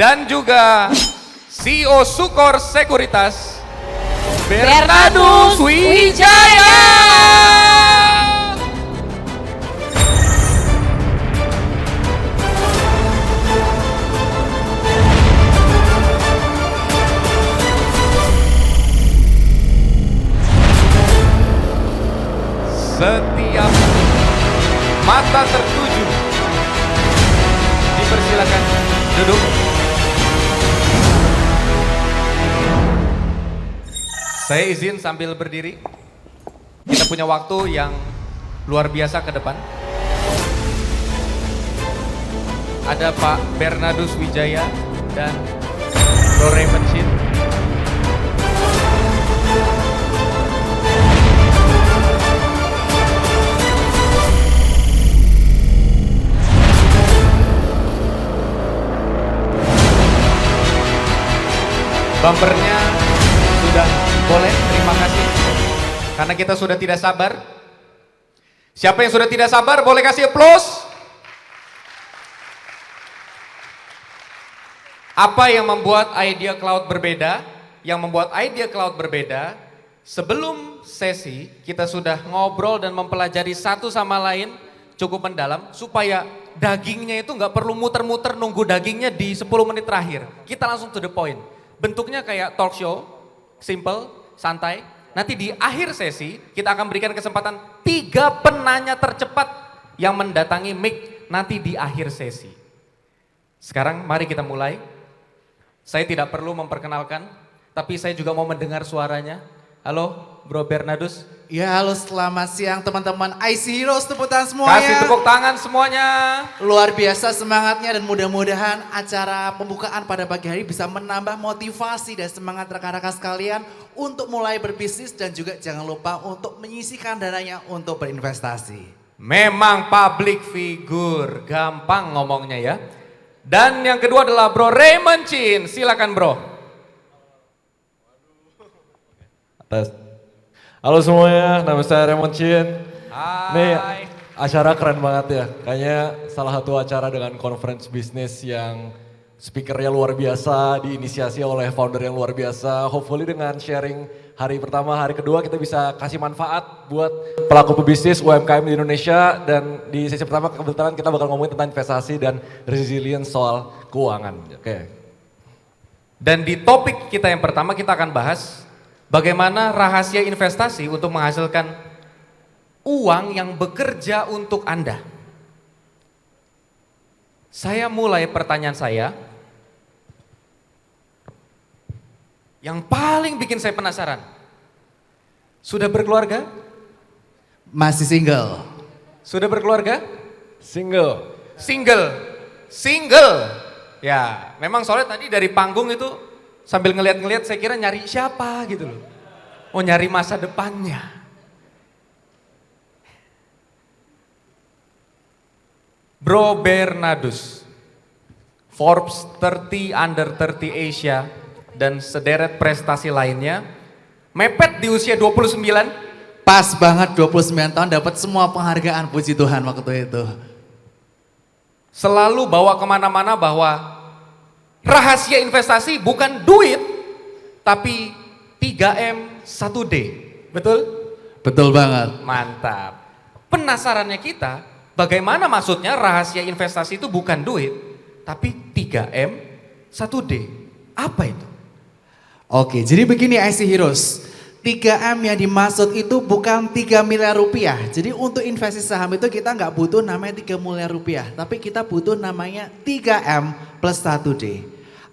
dan juga CEO Sukor Sekuritas Bernardus Wijaya. Setiap mata tertuju, dipersilakan duduk. Saya izin sambil berdiri. Kita punya waktu yang luar biasa ke depan. Ada Pak Bernardus Wijaya dan Bro Raymond Chin. Bumpernya sudah boleh, terima kasih. Karena kita sudah tidak sabar. Siapa yang sudah tidak sabar boleh kasih aplaus. Apa yang membuat Idea Cloud berbeda? Yang membuat Idea Cloud berbeda, sebelum sesi kita sudah ngobrol dan mempelajari satu sama lain cukup mendalam supaya dagingnya itu nggak perlu muter-muter nunggu dagingnya di 10 menit terakhir. Kita langsung to the point. Bentuknya kayak talk show, simple, santai. Nanti di akhir sesi kita akan berikan kesempatan 3 penanya tercepat yang mendatangi mic nanti di akhir sesi. Sekarang mari kita mulai. Saya tidak perlu memperkenalkan, tapi saya juga mau mendengar suaranya. Halo Bro Bernardus. Ya halo, selamat siang teman-teman IC Heroes, tepuk tangan semuanya. Kasih tepuk tangan semuanya. Luar biasa semangatnya dan mudah-mudahan acara pembukaan pada pagi hari bisa menambah motivasi dan semangat rekan-rekan sekalian untuk mulai berbisnis dan juga jangan lupa untuk menyisihkan dananya untuk berinvestasi. Memang public figure, gampang ngomongnya ya. Dan yang kedua adalah Bro Raymond Chin, silakan Bro. Tes. Halo semuanya, nama saya Raymond Chin. Hai. Nih acara keren banget ya, kayaknya salah satu acara dengan conference bisnis yang speakernya luar biasa, diinisiasi oleh founder yang luar biasa. Hopefully dengan sharing hari pertama, hari kedua kita bisa kasih manfaat buat pelaku pebisnis UMKM di Indonesia. Dan di sesi pertama kebetulan kita bakal ngomongin tentang investasi dan resilience soal keuangan. Oke. Dan di topik kita yang pertama kita akan bahas bagaimana rahasia investasi untuk menghasilkan uang yang bekerja untuk Anda. Saya mulai pertanyaan saya. Yang paling bikin saya penasaran. Sudah berkeluarga? Masih single? Sudah berkeluarga? Single. Single. Single. Ya, memang soalnya tadi dari panggung itu sambil ngeliat-ngeliat saya kira nyari siapa gitu loh. Oh nyari masa depannya. Bro Bernardus, Forbes 30 Under 30 Asia dan sederet prestasi lainnya. Mepet di usia 29. Pas banget 29 tahun dapat semua penghargaan, puji Tuhan waktu itu. Selalu bawa kemana-mana bahwa rahasia investasi bukan duit, tapi 3M 1D. Betul? Betul banget. Mantap. Penasarannya kita, bagaimana maksudnya rahasia investasi itu bukan duit, tapi 3M 1D. Apa itu? Oke, jadi begini IC Heroes. 3M yang dimaksud itu bukan 3 miliar rupiah. Jadi untuk investasi saham itu kita nggak butuh namanya 3 miliar rupiah. Tapi kita butuh namanya 3M plus 1D.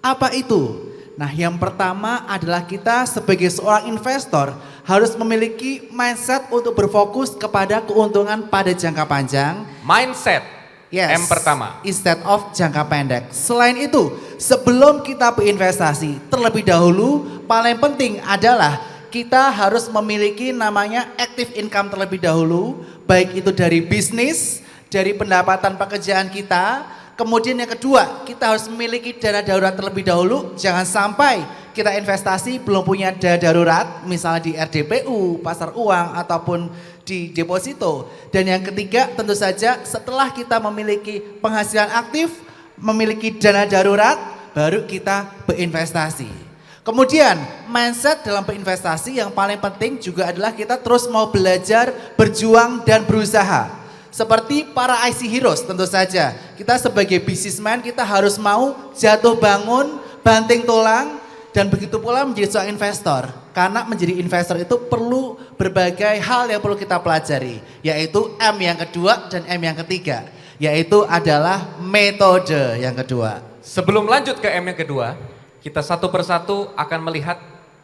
Apa itu? Nah yang pertama adalah kita sebagai seorang investor harus memiliki mindset untuk berfokus kepada keuntungan pada jangka panjang. Mindset. Yes, M pertama. Instead of jangka pendek. Selain itu, sebelum kita berinvestasi, terlebih dahulu paling penting adalah kita harus memiliki namanya active income terlebih dahulu. Baik itu dari bisnis, dari pendapatan pekerjaan kita. Kemudian yang kedua, kita harus memiliki dana darurat terlebih dahulu. Jangan sampai kita investasi belum punya dana darurat, misalnya di RDPU, pasar uang, ataupun di deposito. Dan yang ketiga tentu saja setelah kita memiliki penghasilan aktif, memiliki dana darurat, baru kita berinvestasi. Kemudian mindset dalam berinvestasi yang paling penting juga adalah kita terus mau belajar, berjuang dan berusaha. Seperti para IC Heroes tentu saja. Kita sebagai businessman kita harus mau jatuh bangun, banting tulang, dan begitu pula menjadi seorang investor. Karena menjadi investor itu perlu berbagai hal yang perlu kita pelajari. Yaitu M yang kedua dan M yang ketiga. Yaitu adalah metode yang kedua. Sebelum lanjut ke M yang kedua, kita satu persatu akan melihat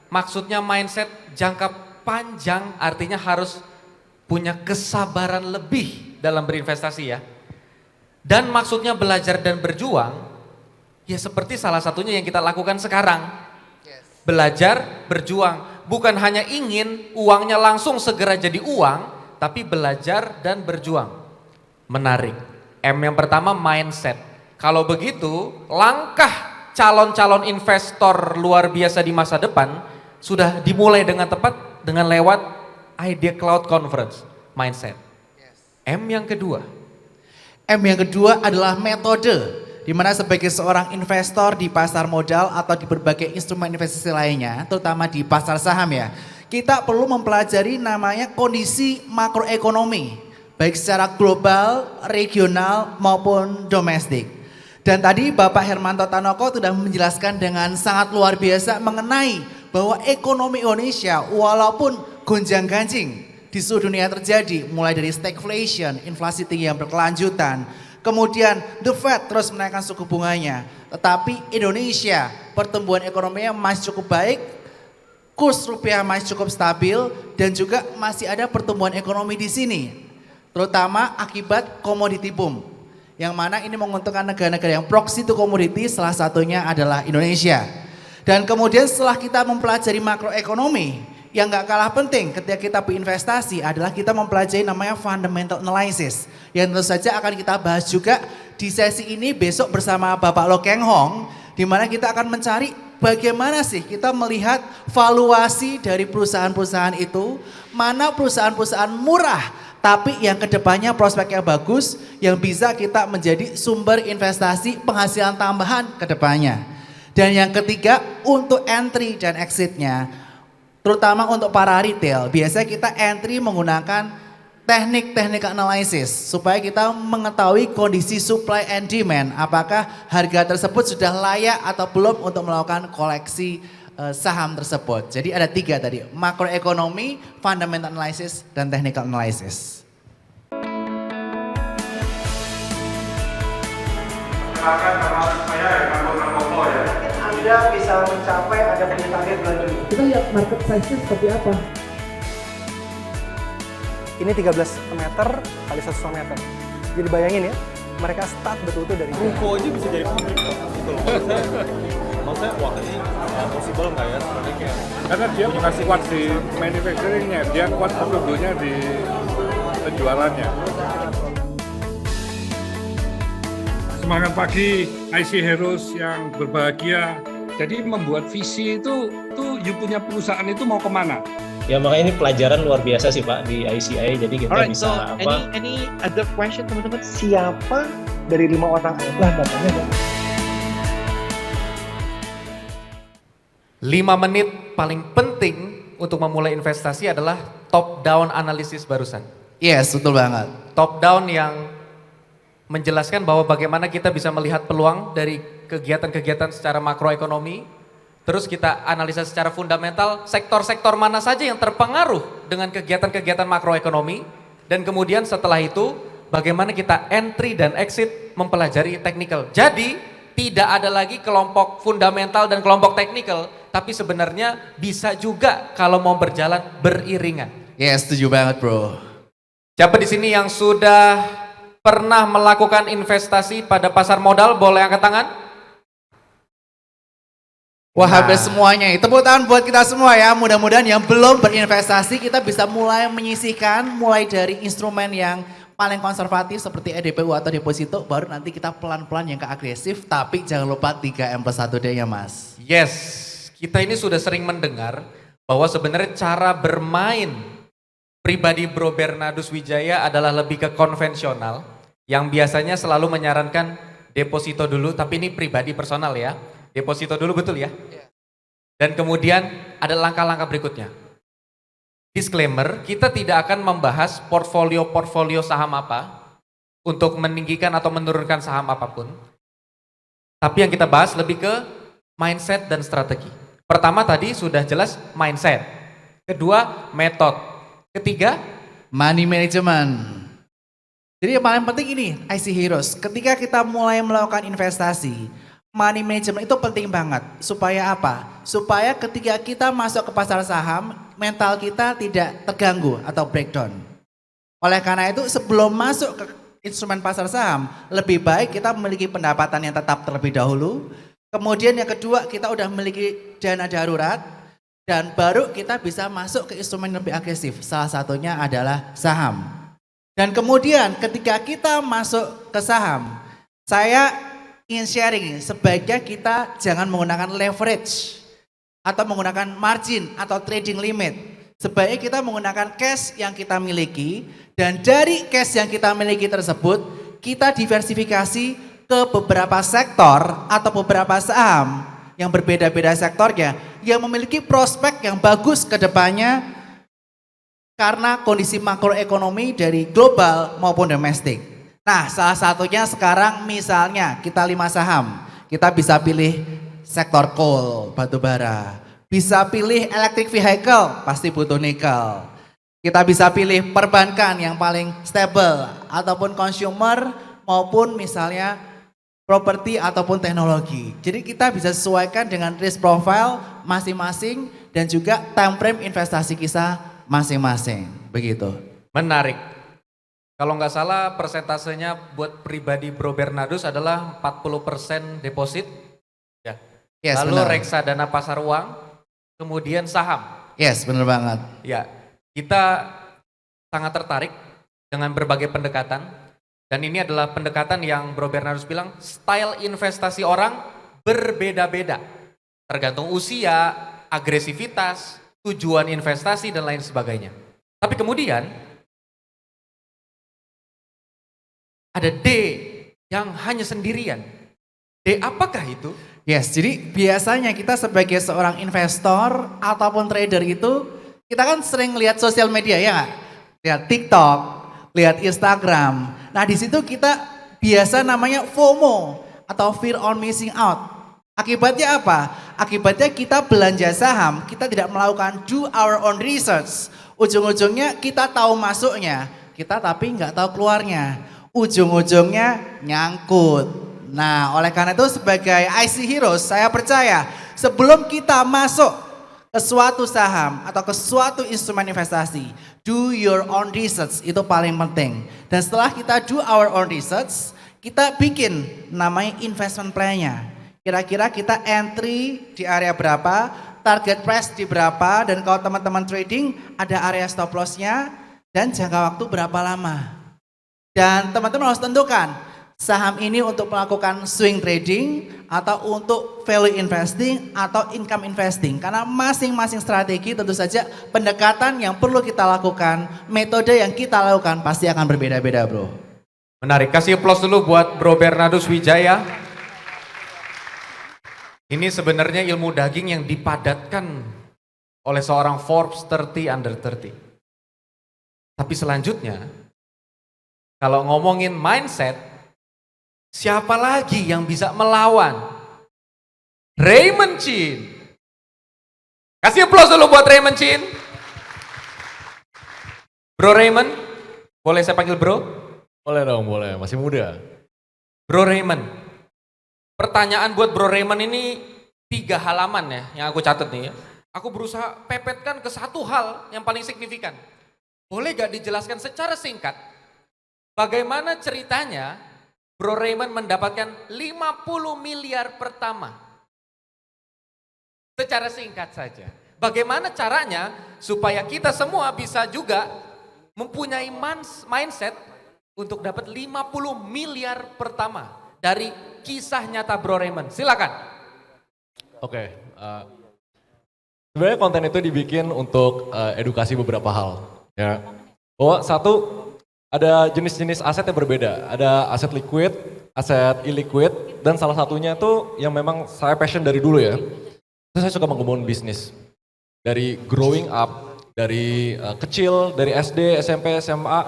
maksudnya mindset jangka panjang artinya harus punya kesabaran lebih dalam berinvestasi ya. Dan maksudnya belajar dan berjuang, ya seperti salah satunya yang kita lakukan sekarang. Belajar, berjuang, bukan hanya ingin uangnya langsung segera jadi uang, tapi belajar dan berjuang. Menarik. M yang pertama mindset. Kalau begitu, langkah calon-calon investor luar biasa di masa depan sudah dimulai dengan tepat dengan lewat Idea Cloud Conference, mindset. M yang kedua. M yang kedua adalah metode. Di mana sebagai seorang investor di pasar modal atau di berbagai instrumen investasi lainnya, terutama di pasar saham ya, kita perlu mempelajari namanya kondisi makroekonomi, baik secara global, regional maupun domestik. Dan tadi Bapak Hermanto Tanoko sudah menjelaskan dengan sangat luar biasa mengenai bahwa ekonomi Indonesia walaupun gonjang-ganjing di seluruh dunia terjadi, mulai dari stagflation, inflasi tinggi yang berkelanjutan, kemudian the Fed terus menaikkan suku bunganya. Tetapi Indonesia pertumbuhan ekonominya masih cukup baik, kurs rupiah masih cukup stabil dan juga masih ada pertumbuhan ekonomi di sini. Terutama akibat commodity boom. Yang mana ini menguntungkan negara-negara yang proxy to commodity, salah satunya adalah Indonesia. Dan kemudian setelah kita mempelajari makroekonomi, yang gak kalah penting ketika kita berinvestasi adalah kita mempelajari namanya fundamental analysis. Yang tentu saja akan kita bahas juga di sesi ini besok bersama Bapak Lo Keng Hong. Di mana kita akan mencari bagaimana sih kita melihat valuasi dari perusahaan-perusahaan itu. Mana perusahaan-perusahaan murah tapi yang kedepannya prospeknya bagus. Yang bisa kita menjadi sumber investasi penghasilan tambahan kedepannya. Dan yang ketiga untuk entry dan exitnya. Terutama untuk para retail, biasanya kita entry menggunakan teknik-teknik analisis supaya kita mengetahui kondisi supply and demand, apakah harga tersebut sudah layak atau belum untuk melakukan koleksi saham tersebut. Jadi ada 3 tadi, makroekonomi, fundamental analysis, dan technical analysis. Silakan nama saya Hermanto Tanoko ya. Anda bisa mencapai ada punya target bulan Juli. Kita lihat market size-nya seperti apa. Ini 13 meter kali 1,5 meter. Jadi bayangin ya, mereka start betul-betul dari Ruko aja bisa jadi pabrik kok, gitu loh. Maksudnya, wah ini possible nggak ya sebenarnya kayak. Karena dia bukan kuat di manufacturingnya, dia kuat produknya di penjualannya. Semangat pagi IC Heroes yang berbahagia. Jadi membuat visi itu you punya perusahaan itu mau kemana? Ya makanya ini pelajaran luar biasa sih Pak di ICI, jadi kita Alright, bisa so apa? any other question teman-teman? Siapa dari 5 orang lah datanya? 5 menit paling penting untuk memulai investasi adalah top down analisis barusan. Yes, betul banget. Top down yang menjelaskan bahwa bagaimana kita bisa melihat peluang dari kegiatan-kegiatan secara makroekonomi, terus kita analisa secara fundamental sektor-sektor mana saja yang terpengaruh dengan kegiatan-kegiatan makroekonomi, dan kemudian setelah itu bagaimana kita entry dan exit mempelajari technical. Jadi tidak ada lagi kelompok fundamental dan kelompok technical, tapi sebenarnya bisa juga kalau mau berjalan beriringan. Yes, setuju banget bro. Siapa di sini yang sudah pernah melakukan investasi pada pasar modal, boleh angkat tangan? Wah, hampir semuanya. Tepuk tangan buat kita semua ya. Mudah-mudahan yang belum berinvestasi kita bisa mulai menyisihkan, mulai dari instrumen yang paling konservatif seperti EDPU atau deposito, baru nanti kita pelan-pelan yang ke agresif, tapi jangan lupa 3M+1D ya Mas. Yes, kita ini sudah sering mendengar bahwa sebenarnya cara bermain pribadi Bro Bernardus Wijaya adalah lebih ke konvensional, yang biasanya selalu menyarankan deposito dulu, tapi ini pribadi personal ya. Deposito dulu betul ya? Dan kemudian ada langkah-langkah berikutnya. Disclaimer, kita tidak akan membahas portfolio saham apa untuk meninggikan atau menurunkan saham apapun. Tapi yang kita bahas lebih ke mindset dan strategi. Pertama tadi sudah jelas mindset. Kedua, metode. Ketiga, Money management. Jadi yang paling penting ini IC Heroes, ketika kita mulai melakukan investasi, money management itu penting banget. Supaya apa? Supaya ketika kita masuk ke pasar saham, mental kita tidak terganggu atau breakdown. Oleh karena itu sebelum masuk ke instrumen pasar saham, lebih baik kita memiliki pendapatan yang tetap terlebih dahulu. Kemudian yang kedua, kita udah memiliki dana darurat. Dan baru kita bisa masuk ke instrumen yang lebih agresif. Salah satunya adalah saham. Dan kemudian ketika kita masuk ke saham, saya ingin sharing, sebaiknya kita jangan menggunakan leverage atau menggunakan margin atau trading limit. Sebaiknya kita menggunakan cash yang kita miliki, dan dari cash yang kita miliki tersebut kita diversifikasi ke beberapa sektor atau beberapa saham yang berbeda-beda sektornya yang memiliki prospek yang bagus ke depannya karena kondisi makroekonomi dari global maupun domestik. Nah, salah satunya sekarang misalnya kita 5 saham. Kita bisa pilih sektor coal, batu bara. Bisa pilih electric vehicle, pasti butuh nikel. Kita bisa pilih perbankan yang paling stable ataupun consumer maupun misalnya properti ataupun teknologi. Jadi kita bisa sesuaikan dengan risk profile masing-masing dan juga time frame investasi kita masing-masing, begitu. menarik. Kalau nggak salah persentasenya buat pribadi Bro Bernardus adalah 40% deposit. Ya. Yes, Lalu benar. reksadana pasar uang, kemudian saham. Yes, benar banget. Ya, kita sangat tertarik dengan berbagai pendekatan. Dan ini adalah pendekatan yang Bro Bernardus bilang, style investasi orang berbeda-beda. Tergantung usia, agresivitas, tujuan investasi, dan lain sebagainya. Tapi kemudian, ada D yang hanya sendirian. D apakah itu? Yes, jadi biasanya kita sebagai seorang investor ataupun trader itu, kita kan sering lihat sosial media ya nggak? Lihat TikTok, lihat Instagram. Nah di situ kita biasa namanya FOMO atau fear on missing out. Akibatnya apa? Akibatnya kita belanja saham, kita tidak melakukan do our own research. Ujung-ujungnya kita tahu masuknya, kita tapi nggak tahu keluarnya. Ujung-ujungnya nyangkut. Nah oleh karena itu sebagai IC Heroes saya percaya sebelum kita masuk ke suatu saham atau ke suatu instrumen investasi, do your own research itu paling penting. Dan setelah kita do our own research, kita bikin namanya investment plan-nya. Kira-kira kita entry di area berapa, target price di berapa, dan kalau teman-teman trading ada area stop loss-nya dan jangka waktu berapa lama. Dan teman-teman harus tentukan saham ini untuk melakukan swing trading atau untuk value investing atau income investing. Karena masing-masing strategi tentu saja pendekatan yang perlu kita lakukan, metode yang kita lakukan pasti akan berbeda-beda bro. Menarik, kasih applause dulu buat Bro Bernardus Wijaya. Ini sebenarnya ilmu daging yang dipadatkan oleh seorang Forbes 30 under 30. Tapi selanjutnya, kalau ngomongin mindset, siapa lagi yang bisa melawan Raymond Chin? Kasih applause dulu buat Raymond Chin. Bro Raymond, boleh saya panggil bro? Boleh dong, boleh. Masih muda. Bro Raymond, pertanyaan buat Bro Raymond ini 3 halaman ya yang aku catat nih ya. Aku berusaha pepetkan ke satu hal yang paling signifikan. Boleh gak dijelaskan secara singkat bagaimana ceritanya Bro Raymond mendapatkan 50 miliar pertama? Secara singkat saja. Bagaimana caranya supaya kita semua bisa juga mempunyai mindset untuk dapat 50 miliar pertama dari kisah nyata Bro Raymond. Silakan. Oke, sebenarnya konten itu dibikin untuk edukasi beberapa hal. Ya, bahwa satu, ada jenis-jenis aset yang berbeda. Ada aset liquid, aset illiquid, dan salah satunya tuh yang memang saya passion dari dulu ya. Itu saya suka mengembangkan bisnis. Dari growing up, dari kecil, dari SD, SMP, SMA,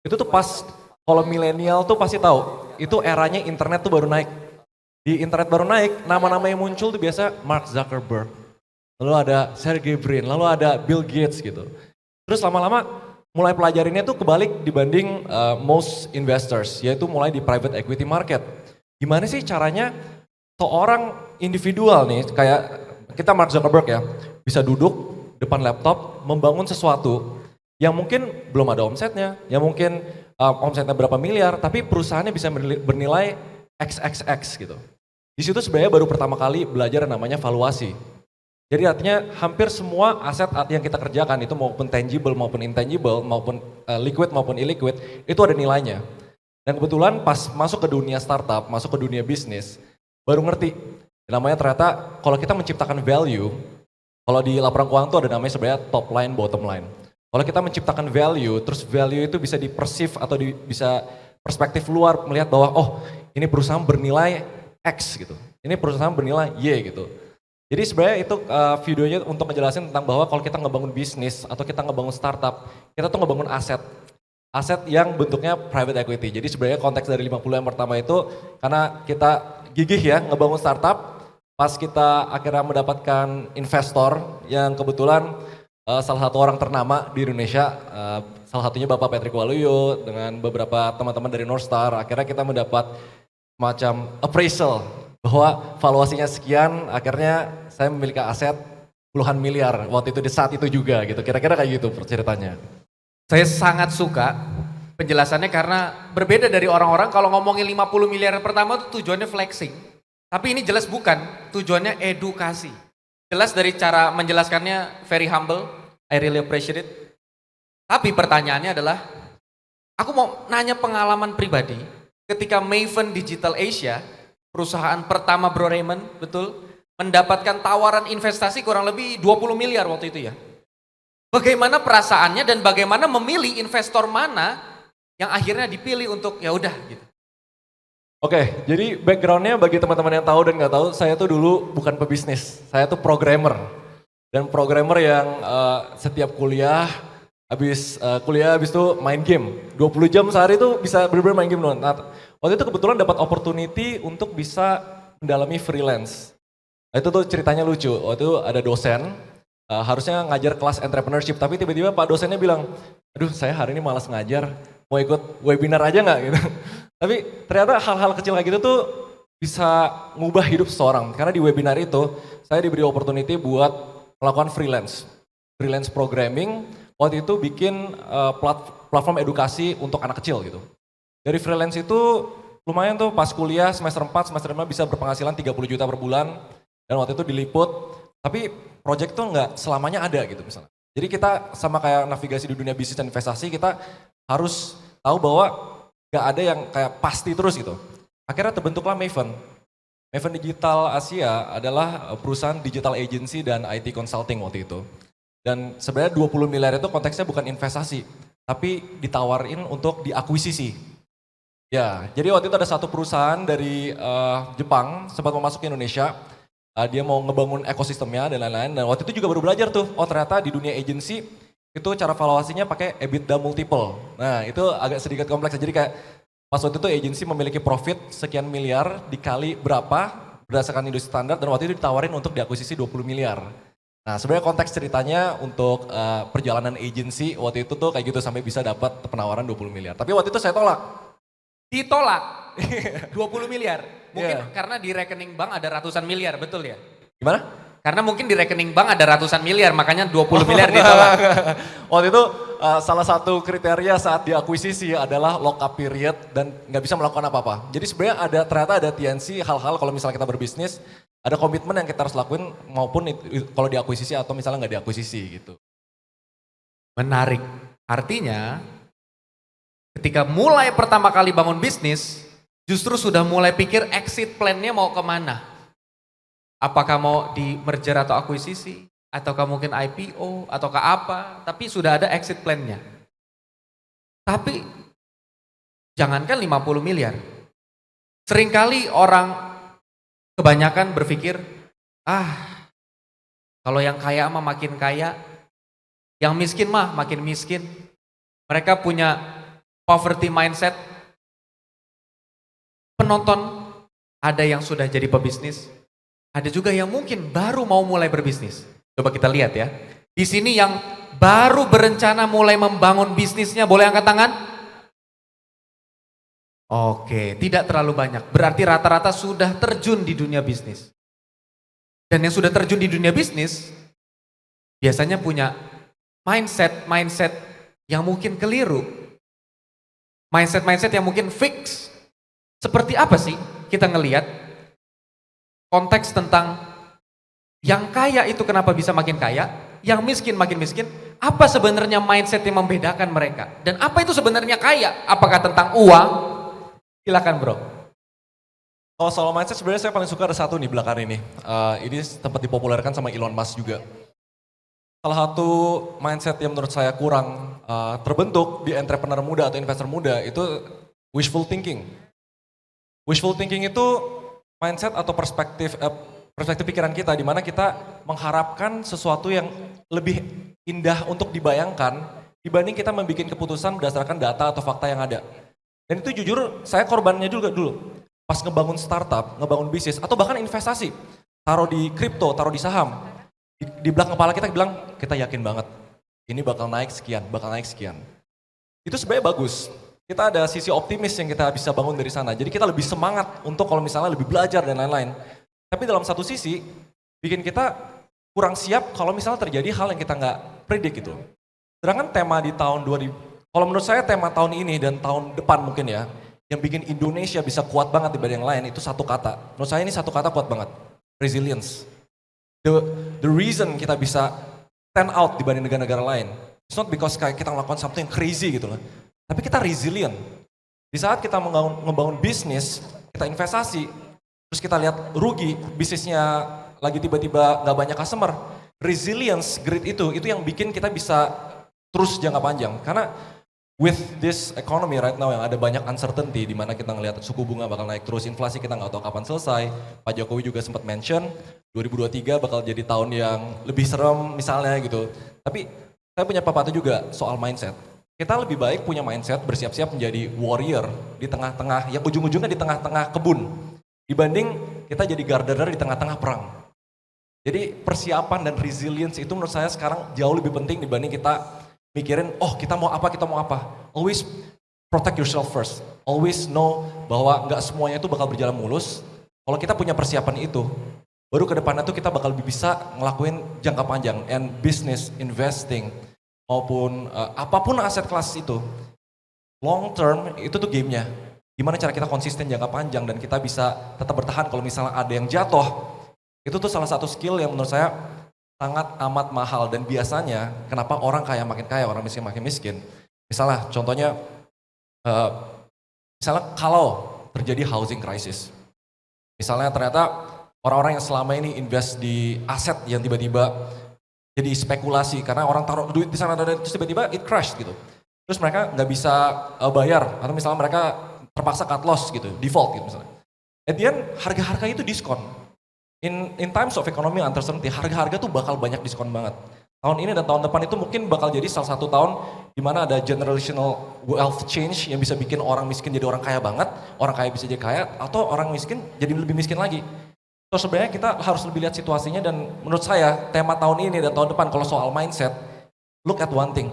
itu tuh pas kalau milenial tuh pasti tahu, itu eranya internet tuh baru naik. Di internet baru naik, nama-nama yang muncul tuh biasa Mark Zuckerberg, lalu ada Sergey Brin, lalu ada Bill Gates gitu. Terus lama-lama mulai pelajarinnya tuh kebalik dibanding most investors, yaitu mulai di private equity market. Gimana sih caranya seorang individual nih, kayak kita Mark Zuckerberg ya, bisa duduk depan laptop membangun sesuatu yang mungkin belum ada omsetnya, yang mungkin omsetnya berapa miliar, tapi perusahaannya bisa bernilai XXX gitu. Di situ sebenarnya baru pertama kali belajar yang namanya valuasi. Jadi artinya hampir semua aset yang kita kerjakan itu maupun tangible maupun intangible, maupun liquid maupun illiquid, itu ada nilainya. Dan kebetulan pas masuk ke dunia startup, masuk ke dunia bisnis, baru ngerti. Namanya ternyata kalau kita menciptakan value, kalau di laporan keuangan itu ada namanya sebenarnya top line, bottom line. Kalau kita menciptakan value, terus value itu bisa di-perceive atau bisa perspektif luar melihat bahwa oh ini perusahaan bernilai X gitu, ini perusahaan bernilai Y gitu. Jadi sebenarnya itu videonya untuk ngejelasin tentang bahwa kalau kita ngebangun bisnis atau kita ngebangun startup, kita tuh ngebangun aset. Aset yang bentuknya private equity. Jadi sebenarnya konteks dari 50 yang pertama itu karena kita gigih ya ngebangun startup, pas kita akhirnya mendapatkan investor yang kebetulan salah satu orang ternama di Indonesia, salah satunya Bapak Patrick Waluyo dengan beberapa teman-teman dari Northstar, akhirnya kita mendapat macam appraisal bahwa valuasinya sekian, akhirnya saya memiliki aset puluhan miliar waktu itu di saat itu juga gitu. Kira-kira kayak gitu ceritanya. Saya sangat suka penjelasannya karena berbeda dari orang-orang kalau ngomongin 50 miliar pertama itu tujuannya flexing. Tapi ini jelas bukan, tujuannya edukasi. Jelas dari cara menjelaskannya very humble, I really appreciate it. Tapi pertanyaannya adalah, aku mau nanya pengalaman pribadi ketika Maven Digital Asia, perusahaan pertama Bro Raymond, betul, mendapatkan tawaran investasi kurang lebih 20 miliar waktu itu ya. Bagaimana perasaannya dan bagaimana memilih investor mana yang akhirnya dipilih untuk ya udah gitu. Oke, jadi backgroundnya bagi teman-teman yang tahu dan nggak tahu, saya tuh dulu bukan pebisnis, saya tuh programmer. Dan programmer yang setiap kuliah, habis kuliah habis itu main game. 20 jam sehari tuh bisa bener-bener main game doang. Nah, waktu itu kebetulan dapat opportunity untuk bisa mendalami freelance. Nah, itu tuh ceritanya lucu, waktu itu ada dosen, harusnya ngajar kelas entrepreneurship, tapi tiba-tiba Pak dosennya bilang, aduh saya hari ini malas ngajar, mau ikut webinar aja nggak gitu. Tapi ternyata hal-hal kecil kayak gitu tuh bisa ngubah hidup seseorang. Karena di webinar itu saya diberi opportunity buat melakukan freelance programming. Waktu itu bikin platform edukasi untuk anak kecil gitu. Dari freelance itu lumayan tuh pas kuliah semester 4, semester 5 bisa berpenghasilan 30 juta per bulan. Dan waktu itu diliput, tapi project tuh nggak selamanya ada gitu misalnya. Jadi kita sama kayak navigasi di dunia bisnis dan investasi, kita harus tahu bahwa gak ada yang kayak pasti terus gitu. Akhirnya terbentuklah Maven. Maven Digital Asia adalah perusahaan digital agency dan IT consulting waktu itu. Dan sebenarnya 20 miliar itu konteksnya bukan investasi, tapi ditawarin untuk diakuisisi. Ya, jadi waktu itu ada satu perusahaan dari Jepang sempat mau masuk ke Indonesia. Dia mau ngebangun ekosistemnya dan lain-lain. Dan waktu itu juga baru belajar tuh, oh ternyata di dunia agency itu cara valuasinya pakai EBITDA multiple. Nah itu agak sedikit kompleks. Jadi kayak pas waktu itu agency memiliki profit sekian miliar dikali berapa berdasarkan industri standar dan waktu itu ditawarin untuk diakuisisi 20 miliar. Nah sebenarnya konteks ceritanya untuk perjalanan agency waktu itu tuh kayak gitu sampai bisa dapat penawaran 20 miliar. Tapi waktu itu saya tolak. Ditolak 20 miliar. Mungkin Yeah. karena di rekening bank ada ratusan miliar, betul ya? Gimana? Karena mungkin di rekening bank ada ratusan miliar, makanya 20 miliar ditolak. Waktu itu salah satu kriteria saat diakuisisi adalah lock up period dan nggak bisa melakukan apa-apa. Jadi sebenarnya ternyata ada TNC hal-hal kalau misalnya kita berbisnis, ada komitmen yang kita harus lakuin maupun kalau diakuisisi atau misalnya nggak diakuisisi gitu. Menarik. Artinya ketika mulai pertama kali bangun bisnis, justru sudah mulai pikir exit plan-nya mau kemana. Apakah mau di merger atau akuisisi, ataukah mungkin IPO, ataukah apa, tapi sudah ada exit plan-nya. Tapi jangankan 50 miliar, Seringkali orang kebanyakan berpikir, kalau yang kaya mah makin kaya, yang miskin mah makin miskin. Mereka punya poverty mindset. Penonton ada yang sudah jadi pebisnis, ada juga yang mungkin baru mau mulai berbisnis. Coba kita lihat ya. Di sini yang baru berencana mulai membangun bisnisnya, boleh angkat tangan? Oke, tidak terlalu banyak. Berarti rata-rata sudah terjun di dunia bisnis. Dan yang sudah terjun di dunia bisnis biasanya punya mindset yang mungkin keliru. Mindset yang mungkin fix. Seperti apa sih kita ngelihat konteks tentang yang kaya itu kenapa bisa makin kaya, yang miskin makin miskin, apa sebenarnya mindset yang membedakan mereka? Dan apa itu sebenarnya kaya? Apakah tentang uang? Silakan bro. Kalau soal mindset sebenarnya saya paling suka ada satu nih belakangan ini. Ini tempat dipopulerkan sama Elon Musk juga. Salah satu mindset yang menurut saya kurang terbentuk di entrepreneur muda atau investor muda itu wishful thinking. Wishful thinking itu mindset atau perspektif pikiran kita di mana kita mengharapkan sesuatu yang lebih indah untuk dibayangkan dibanding kita membuat keputusan berdasarkan data atau fakta yang ada. Dan itu jujur saya korbannya juga dulu. Pas ngebangun startup, ngebangun bisnis atau bahkan investasi, taruh di kripto, taruh di saham. Di belakang kepala kita bilang, kita yakin banget ini bakal naik sekian, bakal naik sekian. Itu sebenarnya bagus. Kita ada sisi optimis yang kita bisa bangun dari sana. Jadi kita lebih semangat untuk kalau misalnya lebih belajar dan lain-lain. Tapi dalam satu sisi, bikin kita kurang siap kalau misalnya terjadi hal yang kita nggak predik gitu. Sedangkan tema di tahun 2000, kalau menurut saya tema tahun ini dan tahun depan mungkin ya, yang bikin Indonesia bisa kuat banget dibanding yang lain itu satu kata. Menurut saya ini satu kata kuat banget, resilience. The reason kita bisa stand out dibanding negara-negara lain, it's not because kayak kita melakukan something crazy gitu loh. Tapi kita resilient. Di saat kita ngebangun bisnis, kita investasi, terus kita lihat rugi, bisnisnya lagi tiba-tiba nggak banyak customer, resilience, grit itu yang bikin kita bisa terus jangka panjang. Karena with this economy right now yang ada banyak uncertainty, di mana kita ngelihat suku bunga bakal naik terus, inflasi kita nggak tahu kapan selesai. Pak Jokowi juga sempat mention 2023 bakal jadi tahun yang lebih serem misalnya gitu. Tapi saya punya pepatah juga soal mindset. Kita lebih baik punya mindset bersiap-siap menjadi warrior di tengah-tengah, yang ujung-ujungnya di tengah-tengah kebun. Dibanding kita jadi gardener di tengah-tengah perang. Jadi persiapan dan resilience itu menurut saya sekarang jauh lebih penting dibanding kita mikirin, kita mau apa. Always protect yourself first. Always know bahwa nggak semuanya itu bakal berjalan mulus. Kalau kita punya persiapan itu, baru ke depannya tuh kita bakal bisa ngelakuin jangka panjang. And business, investing, maupun apapun aset kelas itu, long term itu tuh gamenya. Gimana cara kita konsisten jangka panjang dan kita bisa tetap bertahan kalau misalnya ada yang jatuh. Itu tuh salah satu skill yang menurut saya sangat amat mahal dan biasanya kenapa orang kaya makin kaya, orang miskin makin miskin. Misalnya contohnya, misalnya kalau terjadi housing crisis. Misalnya ternyata orang-orang yang selama ini invest di aset yang tiba-tiba jadi spekulasi karena orang taruh duit di sana dan terus tiba-tiba it crash gitu. Terus mereka nggak bisa bayar atau misalnya mereka terpaksa cut loss gitu, default gitu misalnya. At the end harga-harga itu diskon. In times of economy uncertainty, harga-harga tuh bakal banyak diskon banget. Tahun ini dan tahun depan itu mungkin bakal jadi salah satu tahun di mana ada generational wealth change yang bisa bikin orang miskin jadi orang kaya banget, orang kaya bisa jadi kaya, atau orang miskin jadi lebih miskin lagi. So sebenarnya kita harus lebih lihat situasinya dan menurut saya tema tahun ini dan tahun depan kalau soal mindset, look at one thing,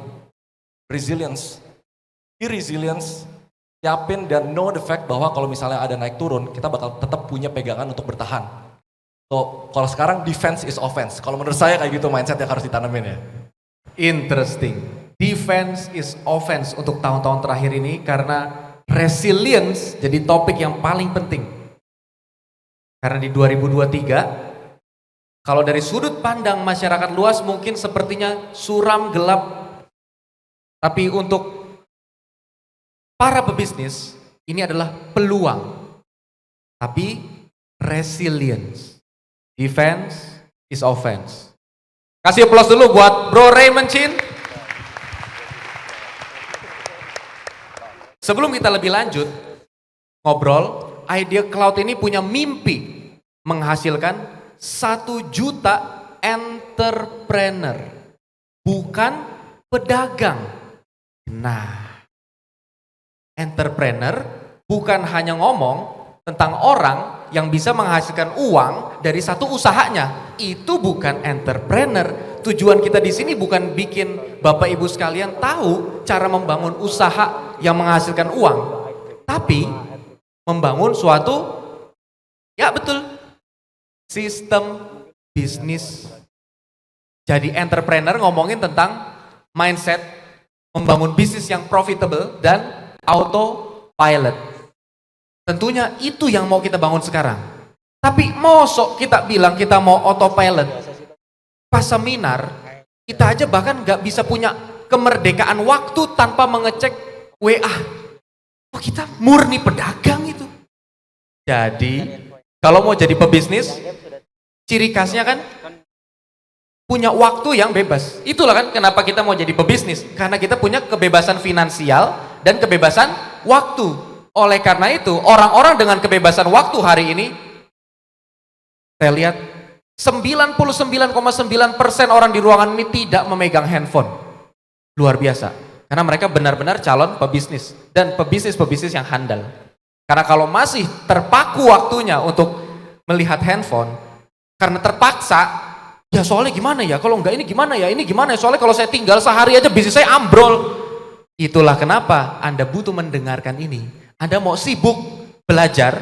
resilience. Be resilience, siapin dan know the fact bahwa kalau misalnya ada naik turun, kita bakal tetap punya pegangan untuk bertahan. So kalau sekarang defense is offense, kalau menurut saya kayak gitu mindset yang harus ditanamin ya. Interesting. Defense is offense untuk tahun-tahun terakhir ini karena resilience jadi topik yang paling penting. Karena di 2023, kalau dari sudut pandang masyarakat luas mungkin sepertinya suram, gelap. Tapi untuk para pebisnis, ini adalah peluang. Tapi resilience. Defense is offense. Kasih aplaus dulu buat Bro Raymond Chin. Sebelum kita lebih lanjut ngobrol, Idea Cloud ini punya mimpi menghasilkan 1 juta entrepreneur, bukan pedagang. Nah, entrepreneur bukan hanya ngomong tentang orang yang bisa menghasilkan uang dari satu usahanya. Itu bukan entrepreneur. Tujuan kita di sini bukan bikin Bapak Ibu sekalian tahu cara membangun usaha yang menghasilkan uang, tapi membangun suatu, ya betul, sistem bisnis. Jadi entrepreneur ngomongin tentang mindset, membangun bisnis yang profitable dan autopilot. Tentunya itu yang mau kita bangun sekarang. Tapi mosok kita bilang kita mau autopilot. Pas seminar, kita aja bahkan nggak bisa punya kemerdekaan waktu tanpa mengecek WA. Oh, kita murni pedagang itu. Jadi, kalau mau jadi pebisnis, ciri khasnya kan punya waktu yang bebas. Itulah kan kenapa kita mau jadi pebisnis. Karena kita punya kebebasan finansial dan kebebasan waktu. Oleh karena itu, orang-orang dengan kebebasan waktu hari ini, saya lihat 99,9% orang di ruangan ini tidak memegang handphone. Luar biasa. Karena mereka benar-benar calon pebisnis. Dan pebisnis-pebisnis yang handal. Karena kalau masih terpaku waktunya untuk melihat handphone, karena terpaksa, ya soalnya gimana ya, kalau enggak ini gimana ya, soalnya kalau saya tinggal sehari aja bisnis saya ambrol. Itulah kenapa Anda butuh mendengarkan ini. Anda mau sibuk belajar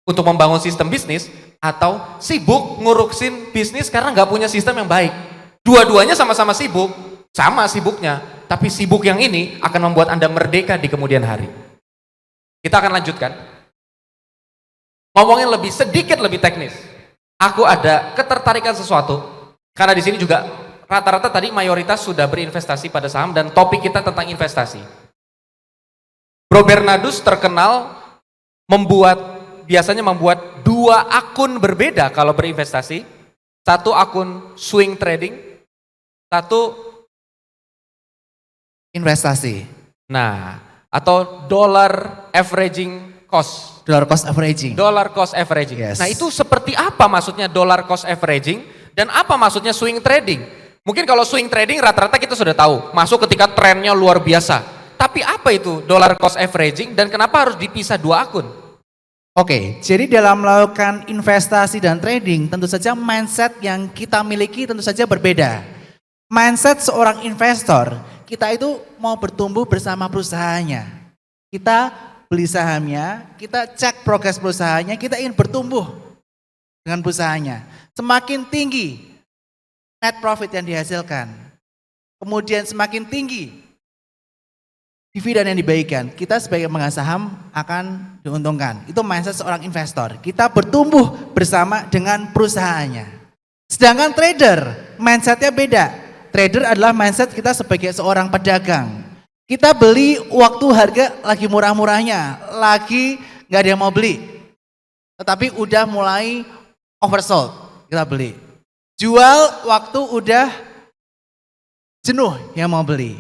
untuk membangun sistem bisnis atau sibuk ngurusin bisnis karena nggak punya sistem yang baik. Dua-duanya sama-sama sibuk, sama sibuknya, tapi sibuk yang ini akan membuat Anda merdeka di kemudian hari. Kita akan lanjutkan. Ngomongin sedikit lebih teknis. Aku ada ketertarikan sesuatu karena di sini juga rata-rata tadi mayoritas sudah berinvestasi pada saham dan topik kita tentang investasi. Bro Bernardus terkenal biasanya membuat 2 akun berbeda kalau berinvestasi. 1 akun swing trading, 1 Investasi. nah, atau dollar averaging cost. Dollar cost averaging. Dollar cost averaging. Yes. Nah, itu seperti apa maksudnya dollar cost averaging dan apa maksudnya swing trading? Mungkin kalau swing trading rata-rata kita sudah tahu, masuk ketika trennya luar biasa. Tapi apa itu dollar cost averaging dan kenapa harus dipisah 2 akun? Oke, jadi dalam melakukan investasi dan trading tentu saja mindset yang kita miliki tentu saja berbeda. Mindset seorang investor, kita itu mau bertumbuh bersama perusahaannya. Kita beli sahamnya, kita cek progres perusahaannya, kita ingin bertumbuh dengan perusahaannya. Semakin tinggi net profit yang dihasilkan, kemudian semakin tinggi dividen yang dibagikan, kita sebagai pemegang saham akan diuntungkan. Itu mindset seorang investor. Kita bertumbuh bersama dengan perusahaannya. Sedangkan trader, mindsetnya beda. Trader adalah mindset kita sebagai seorang pedagang. Kita beli waktu harga lagi murah-murahnya, lagi nggak ada yang mau beli. Tetapi udah mulai oversold, kita beli. Jual waktu udah jenuh yang mau beli.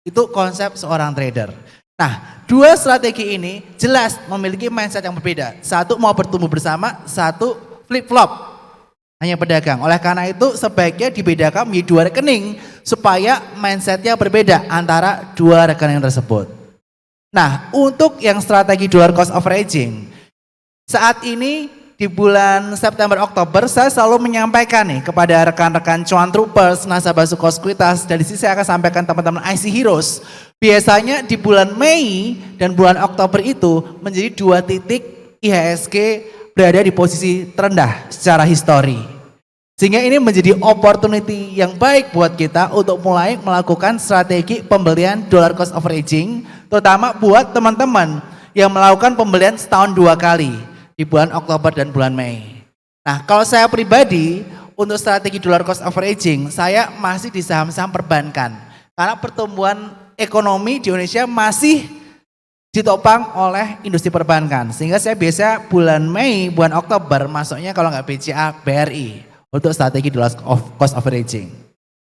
Itu konsep seorang trader. Nah, 2 strategi ini jelas memiliki mindset yang berbeda. 1 mau bertumbuh bersama, 1 flip flop, hanya pedagang. Oleh karena itu sebaiknya dibedakan menjadi 2 rekening supaya mindsetnya berbeda antara 2 rekening tersebut. Nah, untuk yang strategi dollar cost averaging, saat ini di bulan September Oktober saya selalu menyampaikan nih kepada rekan-rekan cuan troopers, nasabah Sukosekuitas, dari sini saya akan sampaikan teman-teman IC Heroes. Biasanya di bulan Mei dan bulan Oktober itu menjadi 2 titik IHSG berada di posisi terendah secara histori. Sehingga ini menjadi opportunity yang baik buat kita untuk mulai melakukan strategi pembelian dollar cost averaging, terutama buat teman-teman yang melakukan pembelian setahun 2 kali. Di bulan Oktober dan bulan Mei. Nah, kalau saya pribadi untuk strategi dollar cost averaging, saya masih di saham-saham perbankan. Karena pertumbuhan ekonomi di Indonesia masih ditopang oleh industri perbankan. Sehingga saya biasa bulan Mei, bulan Oktober masuknya kalau nggak BCA, BRI untuk strategi dollar cost averaging.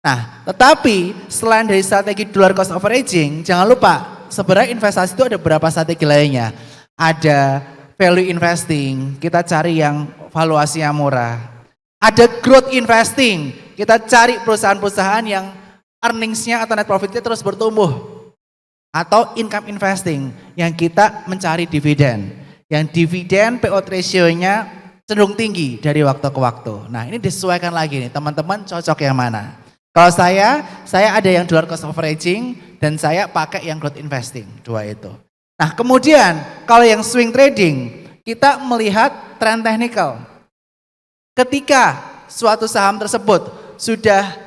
Nah, tetapi selain dari strategi dollar cost averaging, jangan lupa sebenarnya investasi itu ada beberapa strategi lainnya. Ada value investing, kita cari yang valuasinya murah. Ada growth investing, kita cari perusahaan-perusahaan yang earnings-nya atau net profit-nya terus bertumbuh. Atau income investing, yang kita mencari dividen. Yang dividen payout ratio-nya cenderung tinggi dari waktu ke waktu. Nah, ini disesuaikan lagi nih, teman-teman cocok yang mana. Kalau saya ada yang dollar cost averaging dan saya pakai yang growth investing, dua itu. Nah, kemudian kalau yang swing trading, kita melihat trend technical. Ketika suatu saham tersebut sudah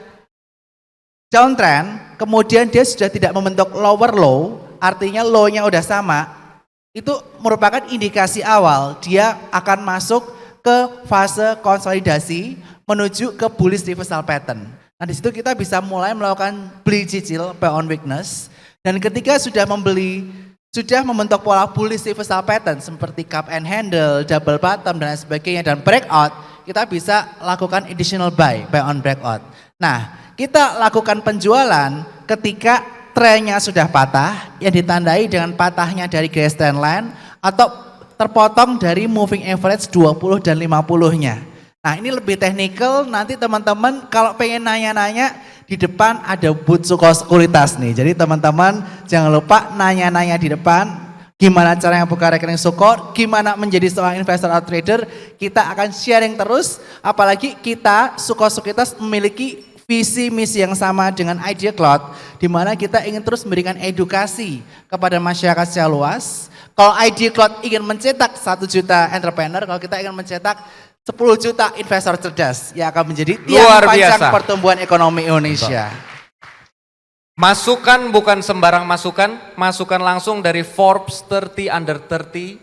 downtrend, kemudian dia sudah tidak membentuk lower low, artinya low-nya udah sama, itu merupakan indikasi awal dia akan masuk ke fase konsolidasi menuju ke bullish reversal pattern. Nah, di situ kita bisa mulai melakukan beli cicil buy on weakness, dan ketika sudah membentuk pola bullish reversal pattern seperti cup and handle, double bottom dan lain sebagainya dan breakout, kita bisa lakukan additional buy on breakout. Nah, kita lakukan penjualan ketika trennya sudah patah yang ditandai dengan patahnya dari garis trend line atau terpotong dari moving average 20 dan 50-nya. Nah, ini lebih technical, nanti teman-teman kalau pengen nanya-nanya di depan ada booth Suko Sekuritas nih. Jadi teman-teman jangan lupa nanya-nanya di depan. Gimana caranya buka rekening Suko, gimana menjadi seorang investor atau trader. Kita akan sharing terus. Apalagi kita Suko Sekuritas memiliki visi misi yang sama dengan Idea Cloud. Di mana kita ingin terus memberikan edukasi kepada masyarakat secara luas. Kalau Idea Cloud ingin mencetak 1 juta entrepreneur, kalau kita ingin mencetak 10 juta investor cerdas yang akan menjadi tiang panjang pertumbuhan ekonomi Indonesia. Masukan bukan sembarang masukan, masukan langsung dari Forbes 30 Under 30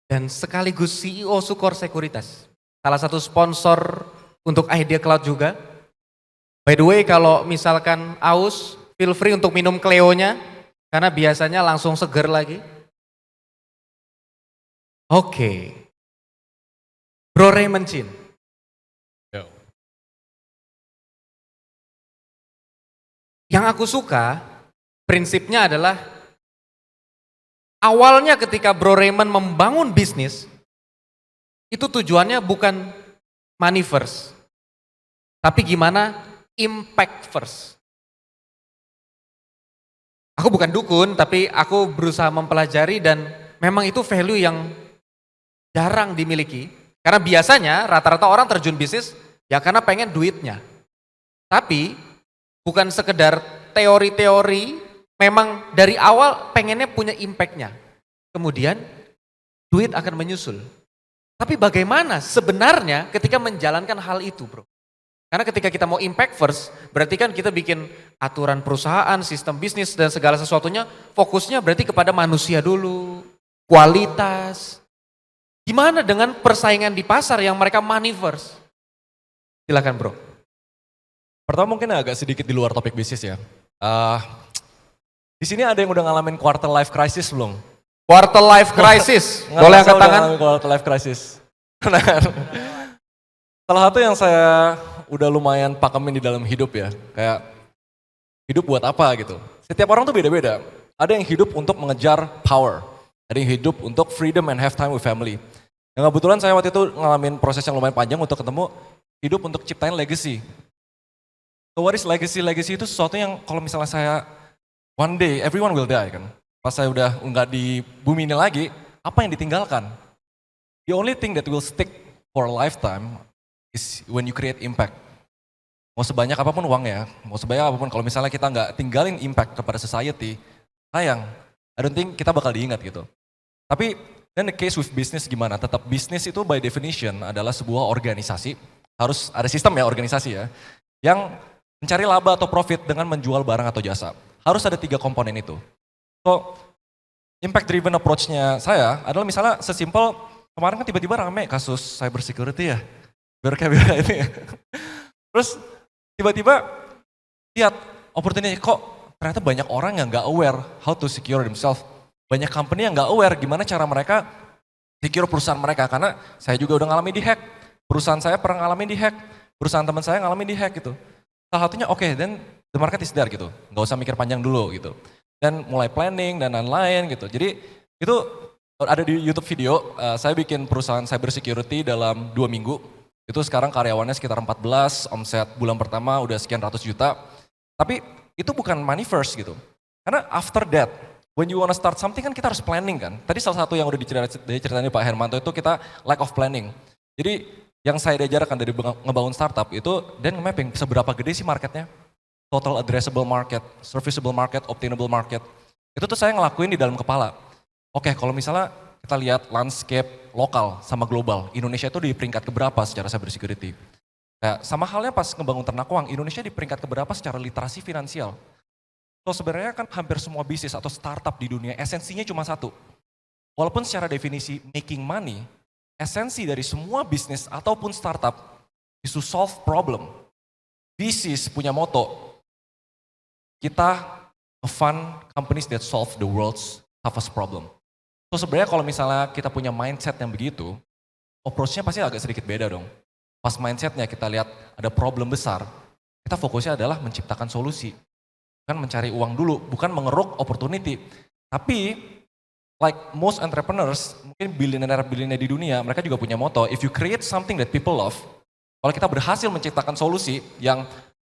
dan sekaligus CEO Sukor Sekuritas. Salah satu sponsor untuk Idea Cloud juga. By the way, kalau misalkan aus, feel free untuk minum Cleo-nya karena biasanya langsung seger lagi. Oke. Bro Raymond Chin. Yang aku suka, prinsipnya adalah awalnya ketika Bro Raymond membangun bisnis, itu tujuannya bukan money first, tapi gimana impact first. Aku bukan dukun, tapi aku berusaha mempelajari dan memang itu value yang jarang dimiliki. Karena biasanya rata-rata orang terjun bisnis ya karena pengen duitnya. Tapi bukan sekedar teori-teori, memang dari awal pengennya punya impact-nya. Kemudian duit akan menyusul. Tapi bagaimana sebenarnya ketika menjalankan hal itu, bro? Karena ketika kita mau impact first, berarti kan kita bikin aturan perusahaan, sistem bisnis dan segala sesuatunya, fokusnya berarti kepada manusia dulu, kualitas. Gimana dengan persaingan di pasar yang mereka money first? Silakan bro. Pertama mungkin agak sedikit di luar topik bisnis ya. Di sini ada yang udah ngalamin quarter life crisis belum? Quarter life crisis, boleh angkat tangan? Quarter life crisis. Salah satu yang saya udah lumayan pakemin di dalam hidup ya, kayak hidup buat apa gitu. Setiap orang tuh beda-beda. Ada yang hidup untuk mengejar power, ada yang hidup untuk freedom and have time with family. Yang kebetulan saya waktu itu ngalamin proses yang lumayan panjang untuk ketemu hidup untuk ciptain legacy. So what is legacy? Legacy itu sesuatu yang kalau misalnya saya one day everyone will die kan. Pas saya udah nggak di bumi ini lagi, apa yang ditinggalkan? The only thing that will stick for a lifetime is when you create impact. Mau sebanyak apapun uangnya, mau sebanyak apapun kalau misalnya kita nggak tinggalin impact kepada society, sayang, I don't think kita bakal diingat gitu. Tapi then the case with business gimana? Tetap bisnis itu by definition adalah sebuah organisasi, harus ada sistem ya organisasi ya, yang mencari laba atau profit dengan menjual barang atau jasa. Harus ada 3 komponen itu. So, impact driven approach-nya saya adalah misalnya sesimpel kemarin kan tiba-tiba rame kasus cyber security ya. Berkah-berkah ini ya. Terus tiba-tiba lihat opportunity kok ternyata banyak orang yang nggak aware how to secure themselves. Banyak company yang nggak aware gimana cara mereka secure perusahaan mereka. Karena saya juga udah ngalamin di hack. Perusahaan saya pernah ngalamin di hack. Perusahaan teman saya ngalamin di hack gitu. Salah satunya oke, then the market is there gitu. Nggak usah mikir panjang dulu gitu. Dan mulai planning dan lain-lain gitu. Jadi itu ada di YouTube video, saya bikin perusahaan cyber security dalam 2 minggu. Itu sekarang karyawannya sekitar 14, omset bulan pertama udah sekian ratus juta. Tapi itu bukan money first gitu. Karena after that, when you wanna start something kan kita harus planning kan. Tadi salah satu yang udah diceritain Pak Hermanto itu kita lack of planning. Jadi yang saya diajarkan dari ngebangun startup itu dan mapping seberapa gede sih marketnya. Total addressable market, serviceable market, obtainable market. Itu tuh saya ngelakuin di dalam kepala. Oke, kalau misalnya kita lihat landscape lokal sama global, Indonesia itu di peringkat keberapa secara cyber security? Kayak sama halnya pas ngebangun ternak uang, Indonesia di peringkat keberapa secara literasi finansial? So sebenarnya kan hampir semua bisnis atau startup di dunia esensinya cuma satu. Walaupun secara definisi making money, esensi dari semua bisnis ataupun startup is to solve problem. Bisnis punya moto, kita fund companies that solve the world's toughest problem. So sebenarnya kalau misalnya kita punya mindset yang begitu, approach-nya pasti agak sedikit beda dong. Pas mindsetnya kita lihat ada problem besar, kita fokusnya adalah menciptakan solusi. Bukan mencari uang dulu, bukan mengeruk opportunity. Tapi like most entrepreneurs, mungkin billionaire di dunia, mereka juga punya moto, if you create something that people love, kalau kita berhasil menciptakan solusi yang,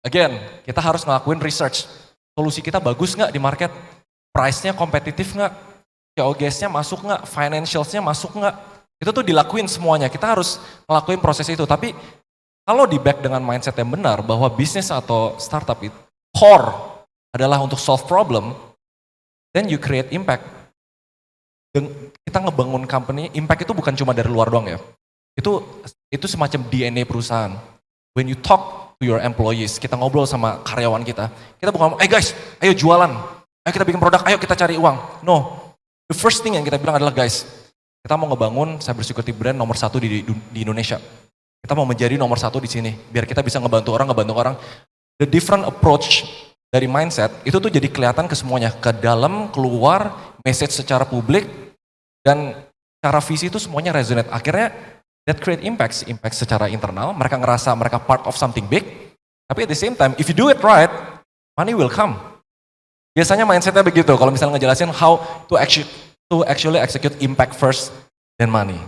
again, kita harus ngelakuin research. Solusi kita bagus nggak di market? Price-nya kompetitif nggak? COGS-nya masuk nggak? Financials-nya masuk nggak? Itu tuh dilakuin semuanya, kita harus ngelakuin proses itu. Tapi kalau di back dengan mindset yang benar, bahwa bisnis atau startup itu core adalah untuk solve problem, then you create impact. Dan kita ngebangun company, impact itu bukan cuma dari luar doang ya. Itu semacam DNA perusahaan. When you talk to your employees, kita ngobrol sama karyawan kita bukan ngomong, guys, ayo jualan, ayo kita bikin produk, ayo kita cari uang. No, the first thing yang kita bilang adalah, guys, kita mau ngebangun cyber security brand nomor 1 di Indonesia. Kita mau menjadi nomor 1 di sini, biar kita bisa ngebantu orang. The different approach dari mindset, itu tuh jadi kelihatan ke semuanya, ke dalam, keluar, message secara publik, dan cara visi itu semuanya resonate. Akhirnya, that create impact secara internal, mereka ngerasa mereka part of something big, tapi at the same time, if you do it right, money will come. Biasanya mindsetnya begitu, kalau misalnya ngejelasin how to actually execute impact first, then money.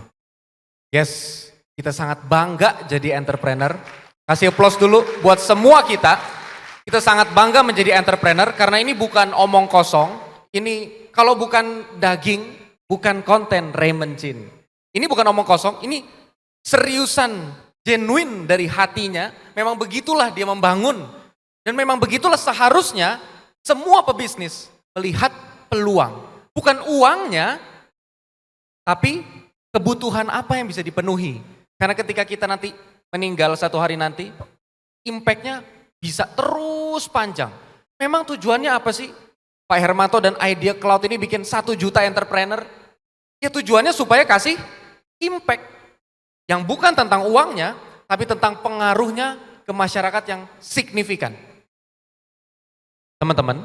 Yes, kita sangat bangga jadi entrepreneur. Kasih applause dulu buat semua kita. Kita sangat bangga menjadi entrepreneur karena ini bukan omong kosong. Ini kalau bukan daging, bukan konten Raymond Chin. Ini bukan omong kosong, ini seriusan, genuine dari hatinya. Memang begitulah dia membangun. Dan memang begitulah seharusnya semua pebisnis melihat peluang. Bukan uangnya, tapi kebutuhan apa yang bisa dipenuhi. Karena ketika kita nanti meninggal satu hari nanti, impact-nya bisa terus panjang. Memang tujuannya apa sih? Pak Hermanto dan Idea Cloud ini bikin 1 juta entrepreneur. Ya tujuannya supaya kasih impact. Yang bukan tentang uangnya, tapi tentang pengaruhnya ke masyarakat yang signifikan. Teman-teman,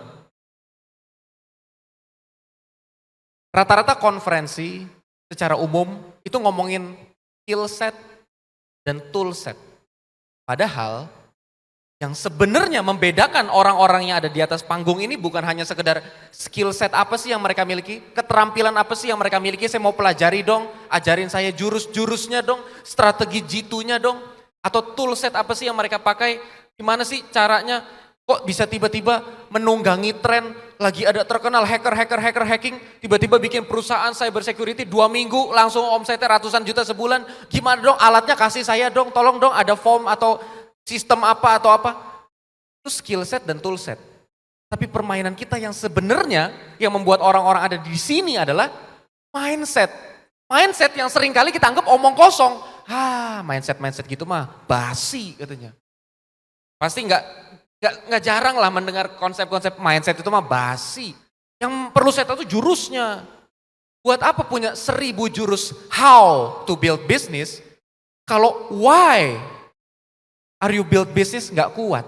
rata-rata konferensi secara umum itu ngomongin skill set dan tool set. Padahal yang sebenarnya membedakan orang-orang yang ada di atas panggung ini bukan hanya sekedar skill set apa sih yang mereka miliki, keterampilan apa sih yang mereka miliki, saya mau pelajari dong, ajarin saya jurus-jurusnya dong, strategi G2-nya dong, atau tool set apa sih yang mereka pakai, gimana sih caranya, kok bisa tiba-tiba menunggangi tren, lagi ada terkenal hacker hacking, tiba-tiba bikin perusahaan cyber security 2 minggu langsung omsetnya ratusan juta sebulan, gimana dong alatnya kasih saya dong, tolong dong ada form atau sistem apa atau apa. Itu skill set dan tool set. Tapi permainan kita yang sebenarnya yang membuat orang-orang ada di sini adalah mindset. Mindset yang seringkali kita anggap omong kosong. Mindset gitu mah basi katanya. Pasti nggak jarang lah mendengar konsep-konsep mindset itu mah basi. Yang perlu saya tahu itu jurusnya. Buat apa punya 1000 jurus how to build business kalau why are you build business nggak kuat.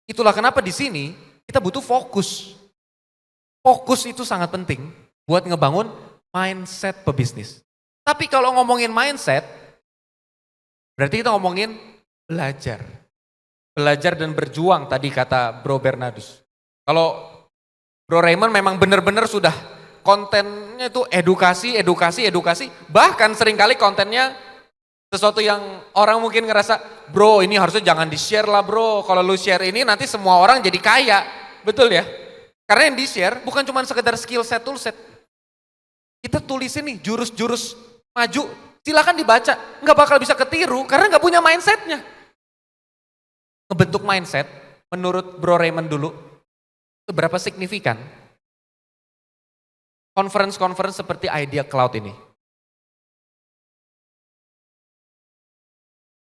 Itulah kenapa di sini kita butuh fokus. Fokus itu sangat penting buat ngebangun mindset pebisnis. Tapi kalau ngomongin mindset, berarti kita ngomongin belajar. Belajar dan berjuang tadi kata Bro Bernardus. Kalau Bro Raymond memang benar-benar sudah kontennya itu edukasi, edukasi, edukasi. Bahkan seringkali kontennya sesuatu yang orang mungkin ngerasa, bro ini harusnya jangan di-share lah bro. Kalau lu share ini nanti semua orang jadi kaya. Betul ya? Karena yang di-share bukan cuma sekedar skill set, tool set. Kita tulisin nih jurus-jurus maju, silakan dibaca. Nggak bakal bisa ketiru karena nggak punya mindsetnya. Ngebentuk mindset, menurut Bro Raymond dulu, seberapa signifikan conference seperti Idea Cloud ini?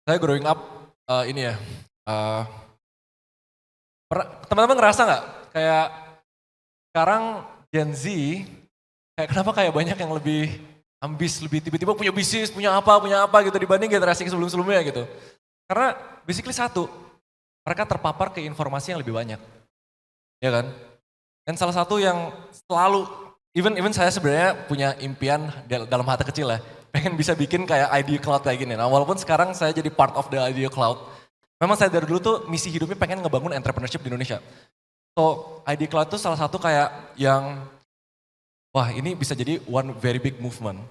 Saya growing up teman-teman ngerasa nggak kayak sekarang Gen Z kayak kenapa kayak banyak yang lebih ambis, lebih tiba-tiba punya bisnis, punya apa gitu dibanding generasi sebelum-sebelumnya gitu. Karena basically satu, mereka terpapar ke informasi yang lebih banyak. Ya kan? Dan salah satu yang selalu, even saya sebenarnya punya impian dalam hati kecil ya, pengen bisa bikin kayak Idea Cloud kayak gini. Nah walaupun sekarang saya jadi part of the Idea Cloud, memang saya dari dulu tuh misi hidupnya pengen ngebangun entrepreneurship di Indonesia. So Idea Cloud tuh salah satu kayak yang, wah ini bisa jadi one very big movement.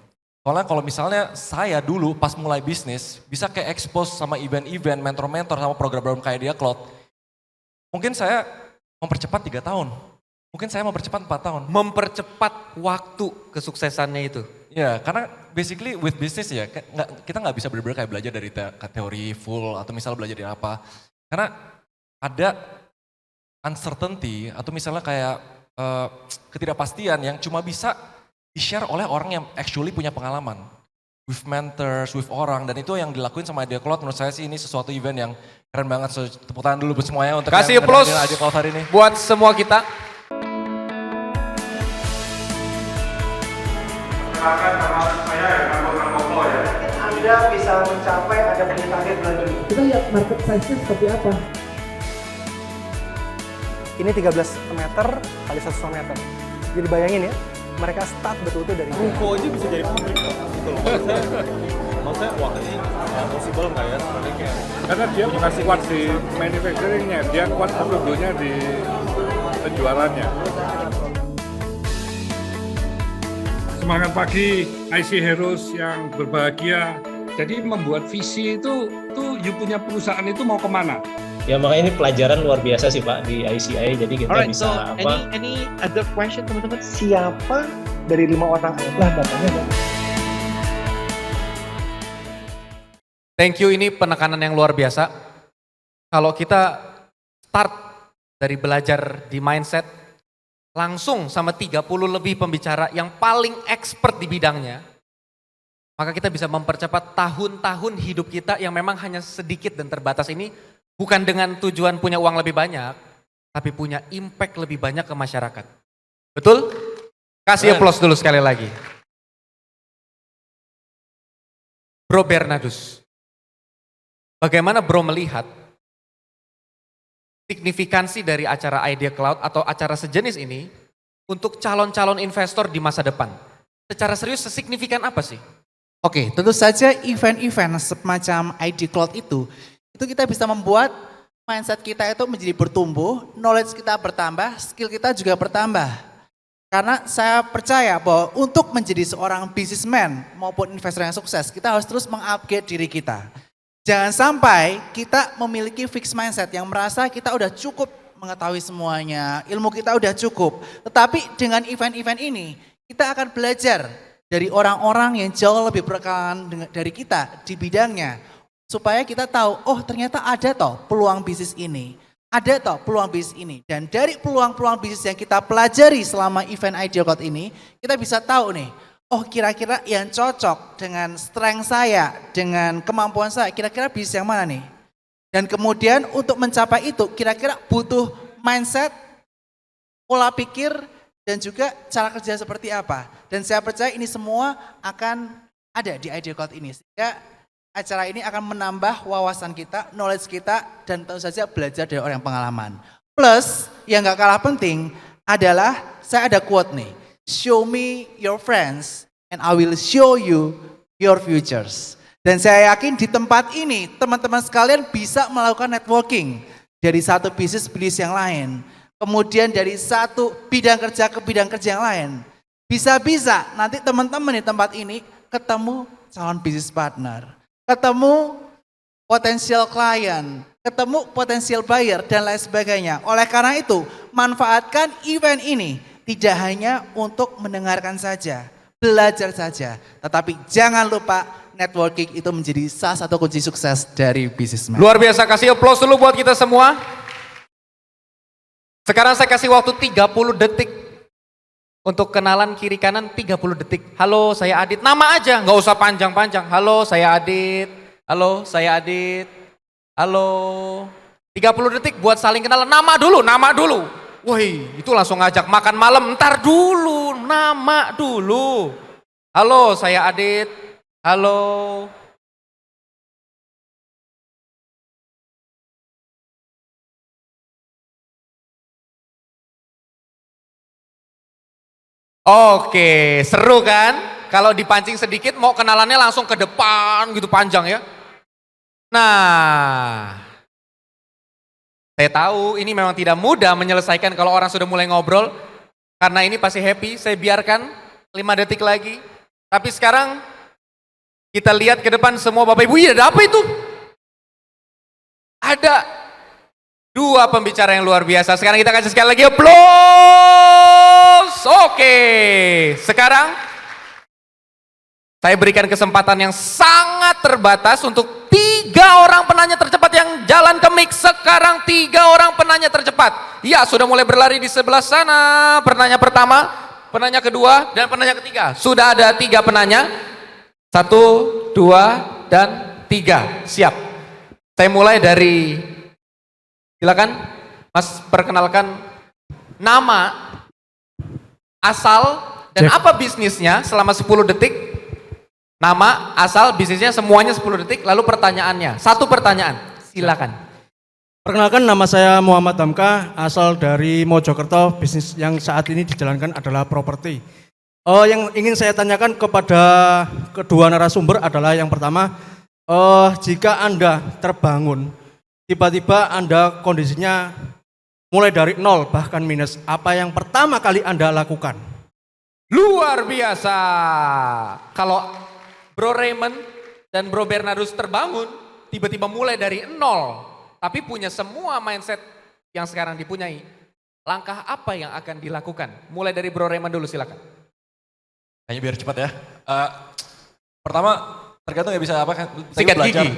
Soalnya kalau misalnya saya dulu pas mulai bisnis, bisa kayak expose sama event-event, mentor-mentor sama program-program kayak Idea Cloud. Mungkin saya mempercepat 3 tahun, mungkin saya mempercepat 4 tahun. Mempercepat waktu kesuksesannya itu. Ya, karena basically with business ya, kita nggak bisa benar-benar kayak belajar dari teori full atau misalnya belajar dari apa. Karena ada uncertainty atau misalnya kayak ketidakpastian yang cuma bisa di-share oleh orang yang actually punya pengalaman. With mentors, with orang, dan itu yang dilakuin sama Idea Cloud. Menurut saya sih ini sesuatu event yang keren banget. So, tepuk tangan dulu buat semuanya untuk kasih applause Idea Cloud hari ini. Buat semua kita. Anda bisa mencapai ada punya target bulan Juni. Kita lihat market size-nya seperti apa. Ini 13 meter kali 1,5 meter. Jadi bayangin ya, mereka start betul-betul dari Ruko aja bisa jadi publik kok. Gitu loh. Maksudnya wah ini possible nggak ya sebenarnya kayak. Karena dia bukan kuat di manufacturingnya, dia kuat sebetulnya di penjualannya. Semangat pagi IC Heroes yang berbahagia. Jadi membuat visi itu you punya perusahaan itu mau kemana? Ya makanya ini pelajaran luar biasa sih Pak di ICI. Jadi kita Alright, bisa so apa? any other question teman-teman? siapa dari 5 orang lah datanya ada. Thank you, ini penekanan yang luar biasa. Kalau kita start dari belajar di mindset, langsung sama 30 lebih pembicara yang paling expert di bidangnya, maka kita bisa mempercepat tahun-tahun hidup kita yang memang hanya sedikit dan terbatas ini, bukan dengan tujuan punya uang lebih banyak, tapi punya impact lebih banyak ke masyarakat. Betul? Kasih applause dulu sekali lagi. Bro Bernardus, bagaimana bro melihat signifikansi dari acara Idea Cloud atau acara sejenis ini untuk calon-calon investor di masa depan? Secara serius sesignifikan apa sih? Oke, tentu saja event-event semacam Idea Cloud itu kita bisa membuat mindset kita itu menjadi bertumbuh, knowledge kita bertambah, skill kita juga bertambah. Karena saya percaya bahwa untuk menjadi seorang businessman maupun investor yang sukses, kita harus terus mengupgrade diri kita. Jangan sampai kita memiliki fixed mindset yang merasa kita udah cukup mengetahui semuanya, ilmu kita udah cukup. Tetapi dengan event-event ini, kita akan belajar dari orang-orang yang jauh lebih berpengalaman dari kita di bidangnya. Supaya kita tahu, oh ternyata ada toh peluang bisnis ini. Ada toh peluang bisnis ini. Dan dari peluang-peluang bisnis yang kita pelajari selama event Idea Cloud ini, kita bisa tahu nih, oh kira-kira yang cocok dengan strength saya, dengan kemampuan saya, kira-kira bisnis yang mana nih? Dan kemudian untuk mencapai itu, kira-kira butuh mindset, pola pikir, dan juga cara kerja seperti apa. Dan saya percaya ini semua akan ada di Idea Cloud ini. Sehingga acara ini akan menambah wawasan kita, knowledge kita, dan tentu saja belajar dari orang yang pengalaman. Plus, yang gak kalah penting adalah saya ada quote nih. Show me your friends and I will show you your futures. Dan saya yakin di tempat ini teman-teman sekalian bisa melakukan networking dari satu bisnis yang lain. Kemudian dari satu bidang kerja ke bidang kerja yang lain. Bisa-bisa nanti teman-teman di tempat ini ketemu calon bisnis partner, ketemu potensial klien, ketemu potensial buyer dan lain sebagainya. Oleh karena itu, manfaatkan event ini tidak hanya untuk mendengarkan saja, belajar saja, tetapi jangan lupa networking itu menjadi salah satu kunci sukses dari businessman. Luar biasa, kasih applause dulu buat kita semua. Sekarang saya kasih waktu 30 detik untuk kenalan kiri kanan 30 detik. Halo, saya Adit. Nama aja, nggak usah panjang-panjang. Halo, saya Adit. Halo, saya Adit. Halo. 30 detik buat saling kenalan. Nama dulu. Woi, itu langsung ngajak makan malam. Ntar dulu, nama dulu. Halo, saya Adit. Halo. Oke, seru kan? Kalau dipancing sedikit mau kenalannya langsung ke depan gitu panjang ya. Nah, saya tahu ini memang tidak mudah menyelesaikan kalau orang sudah mulai ngobrol. Karena ini pasti happy, saya biarkan 5 detik lagi. Tapi sekarang kita lihat ke depan semua Bapak Ibu, ada apa itu? Ada 2 pembicara yang luar biasa. Sekarang kita kasih sekali lagi applause. Oke, sekarang saya berikan kesempatan yang sangat terbatas untuk 3 orang penanya tercepat yang jalan ke mic. Sekarang 3 orang penanya tercepat. Ya, sudah mulai berlari di sebelah sana. Penanya pertama, penanya kedua, dan penanya ketiga. Sudah ada 3 penanya. 1, 2, dan 3. Siap. Saya mulai dari, silakan Mas perkenalkan nama, asal, dan apa bisnisnya selama 10 detik. Nama, asal, bisnisnya semuanya 10 detik, lalu pertanyaannya. 1 pertanyaan, silakan. Perkenalkan, nama saya Muhammad Hamka, asal dari Mojokerto. Bisnis yang saat ini dijalankan adalah properti. Yang ingin saya tanyakan kepada kedua narasumber adalah yang pertama, jika Anda terbangun, tiba-tiba Anda kondisinya mulai dari 0 bahkan minus, apa yang pertama kali Anda lakukan? Luar biasa. Kalau Bro Raymond dan Bro Bernardus terbangun, tiba-tiba mulai dari 0, tapi punya semua mindset yang sekarang dipunyai. Langkah apa yang akan dilakukan? Mulai dari Bro Raymond dulu, silakan. Hanya biar cepat ya. Pertama, tergantung ya bisa apa kan. Sikat Belajar, gigi.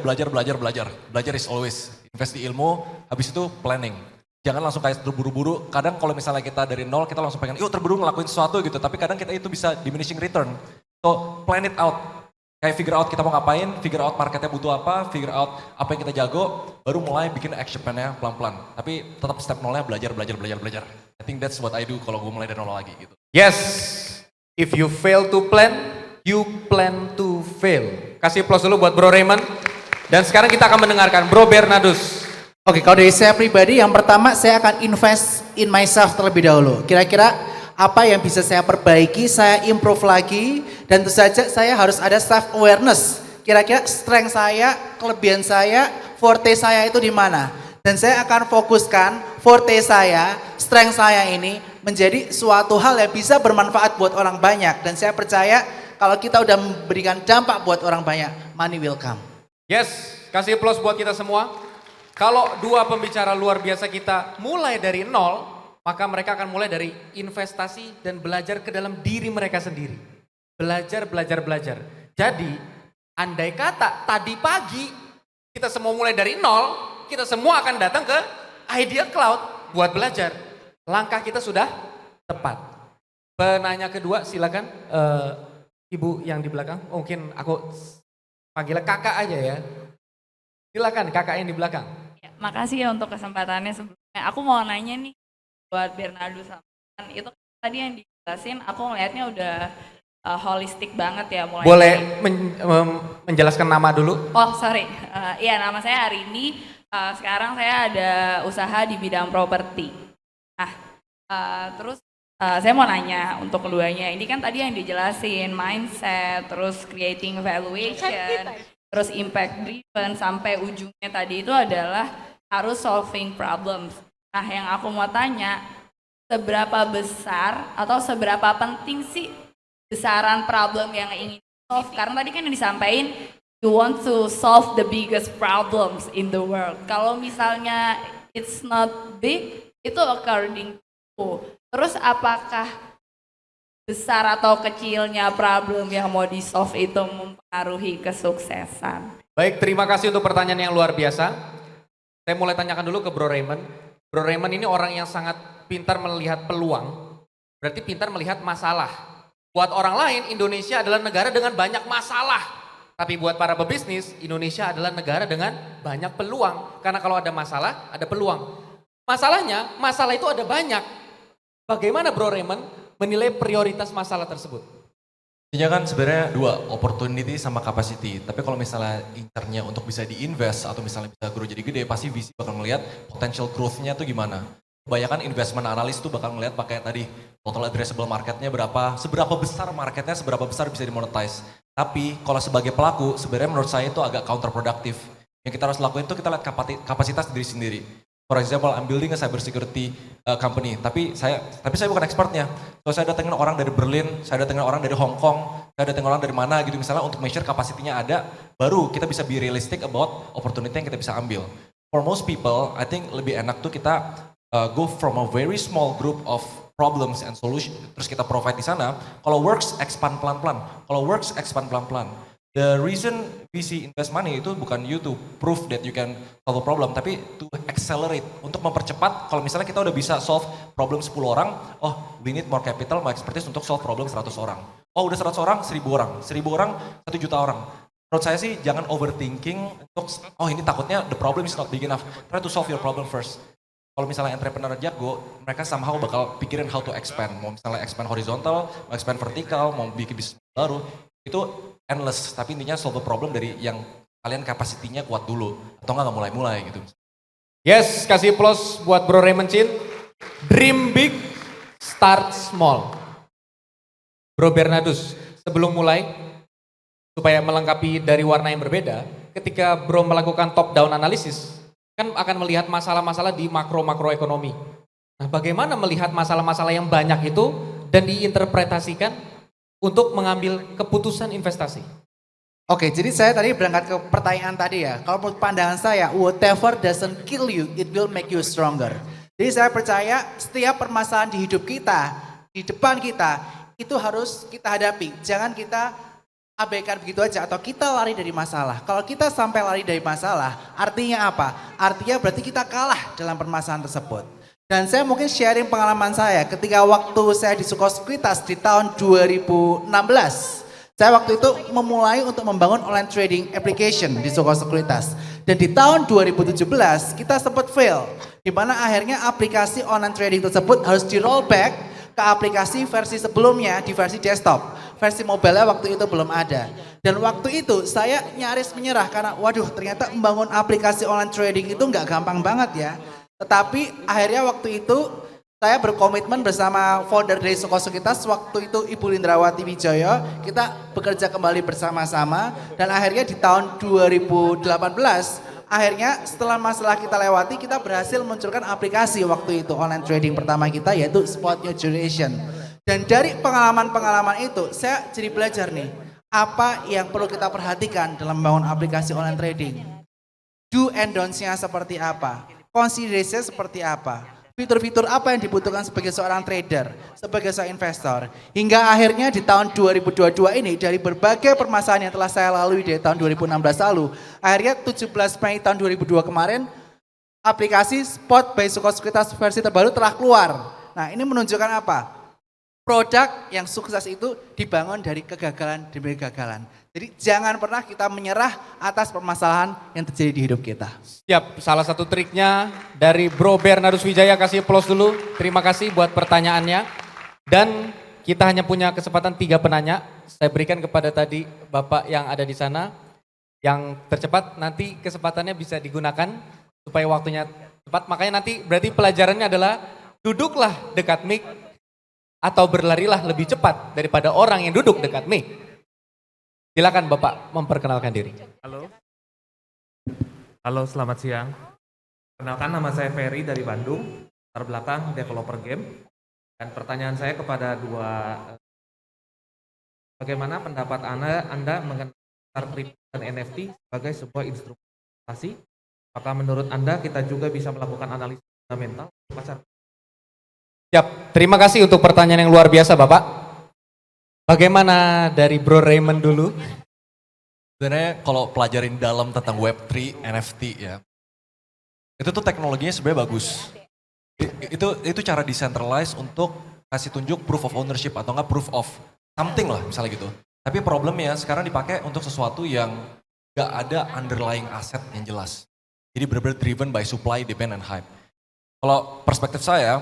belajar. Belajar is always. Invest di ilmu, habis itu planning. Jangan langsung kayak terburu-buru. Kadang kalau misalnya kita dari 0, kita langsung pengen, yuk terburu ngelakuin sesuatu gitu. Tapi kadang kita itu bisa diminishing return. So, plan it out. Kayak figure out kita mau ngapain, figure out marketnya butuh apa, figure out apa yang kita jago, baru mulai bikin action plan-nya pelan-pelan. Tapi tetap step 0-nya belajar. I think that's what I do kalau gue mulai dari 0 lagi gitu. Yes, if you fail to plan, you plan to fail. Kasih applause dulu buat Bro Raymond. Dan sekarang kita akan mendengarkan Bro Bernardus. Oke, kalau dari saya pribadi, yang pertama saya akan invest in myself terlebih dahulu. Kira-kira apa yang bisa saya perbaiki, saya improve lagi, dan tentu saja saya harus ada self awareness. Kira-kira strength saya, kelebihan saya, forte saya itu di mana? Dan saya akan fokuskan forte saya, strength saya ini menjadi suatu hal yang bisa bermanfaat buat orang banyak. Dan saya percaya kalau kita udah memberikan dampak buat orang banyak, money will come. Yes, kasih applause buat kita semua. Kalau 2 pembicara luar biasa kita mulai dari 0, maka mereka akan mulai dari investasi dan belajar ke dalam diri mereka sendiri. Belajar. Jadi, andai kata tadi pagi kita semua mulai dari 0, kita semua akan datang ke Idea Cloud buat belajar. Langkah kita sudah tepat. Penanya kedua, silakan Ibu yang di belakang. Mungkin aku panggilnya kakak aja ya. Silakan kakak yang di belakang. Ya, makasih ya untuk kesempatannya sebelumnya. Aku mau nanya nih buat Bernardo sama itu tadi yang dijelasin, aku ngelihatnya udah holistik banget ya mulai. Boleh menjelaskan nama dulu? Oh sorry, iya nama saya Arini. Sekarang saya ada usaha di bidang properti. Nah, terus saya mau nanya untuk keduanya. Ini kan tadi yang dijelasin mindset, terus creating valuation, terus impact driven sampai ujungnya tadi itu adalah harus solving problems. Nah, yang aku mau tanya, seberapa besar atau seberapa penting sih besaran problem yang ingin solve? Karena tadi kan yang disampaikan, you want to solve the biggest problems in the world. Kalau misalnya it's not big, itu according to. Terus apakah besar atau kecilnya problem yang mau di-solve itu mempengaruhi kesuksesan? Baik, terima kasih untuk pertanyaan yang luar biasa. Saya mulai tanyakan dulu ke Bro Raymond. Bro Raymond ini orang yang sangat pintar melihat peluang, berarti pintar melihat masalah. Buat orang lain, Indonesia adalah negara dengan banyak masalah. Tapi buat para pebisnis, Indonesia adalah negara dengan banyak peluang. Karena kalau ada masalah, ada peluang. Masalahnya, masalah itu ada banyak. Bagaimana Bro Raymond menilai prioritas masalah tersebut? Intinya kan sebenarnya dua, opportunity sama capacity. Tapi kalau misalnya incernya untuk bisa diinvest atau misalnya bisa grow jadi gede, pasti VC bakal melihat potential growth-nya tuh gimana. Kebanyakan investment analis tuh bakal melihat pakai tadi total addressable marketnya berapa, seberapa besar marketnya, seberapa besar bisa dimonetize. Tapi kalau sebagai pelaku, sebenarnya menurut saya itu agak counterproductive. Yang kita harus lakuin itu kita lihat kapasitas diri sendiri. For example, I'm building a cybersecurity company, tapi saya bukan expertnya. So saya datengin orang dari Berlin, saya datengin orang dari Hong Kong, saya datengin orang dari mana gitu misalnya untuk measure kapasitinya ada, baru kita bisa be realistic about opportunity yang kita bisa ambil. For most people, I think lebih enak tuh kita go from a very small group of problems and solution, terus kita provide di sana. Kalau works, expand pelan-pelan. Kalau works, expand pelan-pelan. The reason VC invest money itu bukan you to prove that you can solve a problem, tapi to accelerate, untuk mempercepat. Kalau misalnya kita udah bisa solve problem 10 orang, oh we need more capital, more expertise untuk solve problem 100 orang. Oh udah 100 orang, 1000 orang. 1000 orang, 1 juta orang. Menurut saya sih jangan overthinking untuk, oh ini takutnya the problem is not big enough. Try to solve your problem first. Kalau misalnya entrepreneur jago, mereka somehow bakal pikirin how to expand. Mau misalnya expand horizontal, mau expand vertikal, mau bikin bisnis baru, itu endless. Tapi intinya solve a problem dari yang kalian kapasitinya kuat dulu. Atau nggak mulai-mulai gitu. Yes, kasih applause buat Bro Raymond Chin. Dream big, start small. Bro Bernardus, sebelum mulai, supaya melengkapi dari warna yang berbeda, ketika Bro melakukan top down analysis, kan akan melihat masalah-masalah di makro ekonomi. Nah, bagaimana melihat masalah-masalah yang banyak itu dan diinterpretasikan untuk mengambil keputusan investasi? Oke, jadi saya tadi berangkat ke pertanyaan tadi ya. Kalau menurut pandangan saya, whatever doesn't kill you, it will make you stronger. Jadi saya percaya setiap permasalahan di hidup kita, di depan kita, itu harus kita hadapi. Jangan kita abaikan begitu aja atau kita lari dari masalah. Kalau kita sampai lari dari masalah, artinya apa? Artinya berarti kita kalah dalam permasalahan tersebut. Dan saya mungkin sharing pengalaman saya ketika waktu saya di Sukosekuritas di tahun 2016. Saya waktu itu memulai untuk membangun online trading application di Sukosekuritas. Dan di tahun 2017 kita sempat fail. Di mana akhirnya aplikasi online trading tersebut harus di rollback ke aplikasi versi sebelumnya di versi desktop. Versi mobile waktu itu belum ada. Dan waktu itu saya nyaris menyerah karena waduh ternyata membangun aplikasi online trading itu nggak gampang banget ya. Tetapi akhirnya waktu itu saya berkomitmen bersama founder dari Sukosekuritas waktu itu Ibu Lindrawati Wijoyo. Kita bekerja kembali bersama-sama dan akhirnya di tahun 2018 akhirnya setelah masalah kita lewati kita berhasil munculkan aplikasi waktu itu online trading pertama kita yaitu Spot New Generation. Dan dari pengalaman-pengalaman itu saya jadi belajar nih apa yang perlu kita perhatikan dalam membangun aplikasi online trading. Do and don'ts-nya seperti apa, consideration seperti apa, fitur-fitur apa yang dibutuhkan sebagai seorang trader, sebagai seorang investor. Hingga akhirnya di tahun 2022 ini dari berbagai permasalahan yang telah saya lalui dari tahun 2016 lalu, akhirnya 17 Mei tahun 2002 kemarin aplikasi Spot by Sukosekuritas versi terbaru telah keluar. Nah ini menunjukkan apa? Produk yang sukses itu dibangun dari kegagalan demi kegagalan. Jadi jangan pernah kita menyerah atas permasalahan yang terjadi di hidup kita. Siap, salah satu triknya dari Bro Bernardus Wijaya, kasih applause dulu. Terima kasih buat pertanyaannya. Dan kita hanya punya kesempatan 3 penanya. Saya berikan kepada tadi Bapak yang ada di sana. Yang tercepat nanti kesempatannya bisa digunakan supaya waktunya tepat. Makanya nanti berarti pelajarannya adalah duduklah dekat mic atau berlarilah lebih cepat daripada orang yang duduk dekat mic. Silakan Bapak memperkenalkan diri. Halo, selamat siang. Kenalkan nama saya Ferry dari Bandung, latar belakang developer game. Dan pertanyaan saya kepada bagaimana pendapat Anda mengenai pasar kripto dan NFT sebagai sebuah instrumen investasi? Apakah menurut Anda kita juga bisa melakukan analisis fundamental di pasar? Siap, terima kasih untuk pertanyaan yang luar biasa Bapak. Bagaimana dari Bro Raymond dulu? Sebenarnya kalau pelajarin dalam tentang Web3, NFT ya, itu tuh teknologinya sebenarnya bagus. Itu cara decentralized untuk kasih tunjuk proof of ownership atau enggak proof of something lah misalnya gitu. Tapi problemnya sekarang dipakai untuk sesuatu yang gak ada underlying aset yang jelas. Jadi benar-benar driven by supply, demand, and hype. Kalau perspektif saya,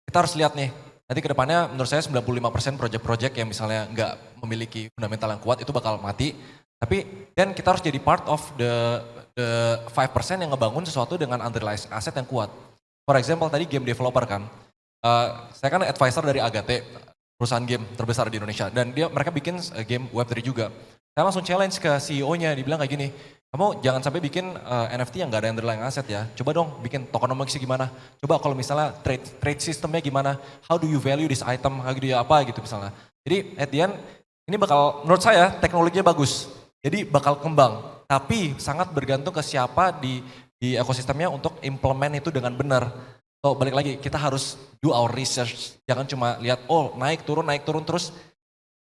kita harus lihat nih, nanti ke depannya menurut saya 95% project-project yang misalnya nggak memiliki fundamental yang kuat itu bakal mati. Tapi dan kita harus jadi part of the 5% yang ngebangun sesuatu dengan underlying aset yang kuat. For example tadi game developer kan, saya kan advisor dari Agate, perusahaan game terbesar di Indonesia, dan mereka bikin game Web3 juga. Saya langsung challenge ke CEO-nya, dibilang kayak gini, kamu jangan sampai bikin NFT yang gak ada underlying aset ya. Coba dong bikin tokenomics gimana. Coba kalau misalnya trade systemnya gimana. How do you value this item, how do you apa gitu misalnya. Jadi at the end, ini bakal menurut saya teknologinya bagus. Jadi bakal kembang. Tapi sangat bergantung ke siapa di ekosistemnya untuk implement itu dengan benar. So balik lagi, kita harus do our research. Jangan cuma lihat, oh naik turun terus.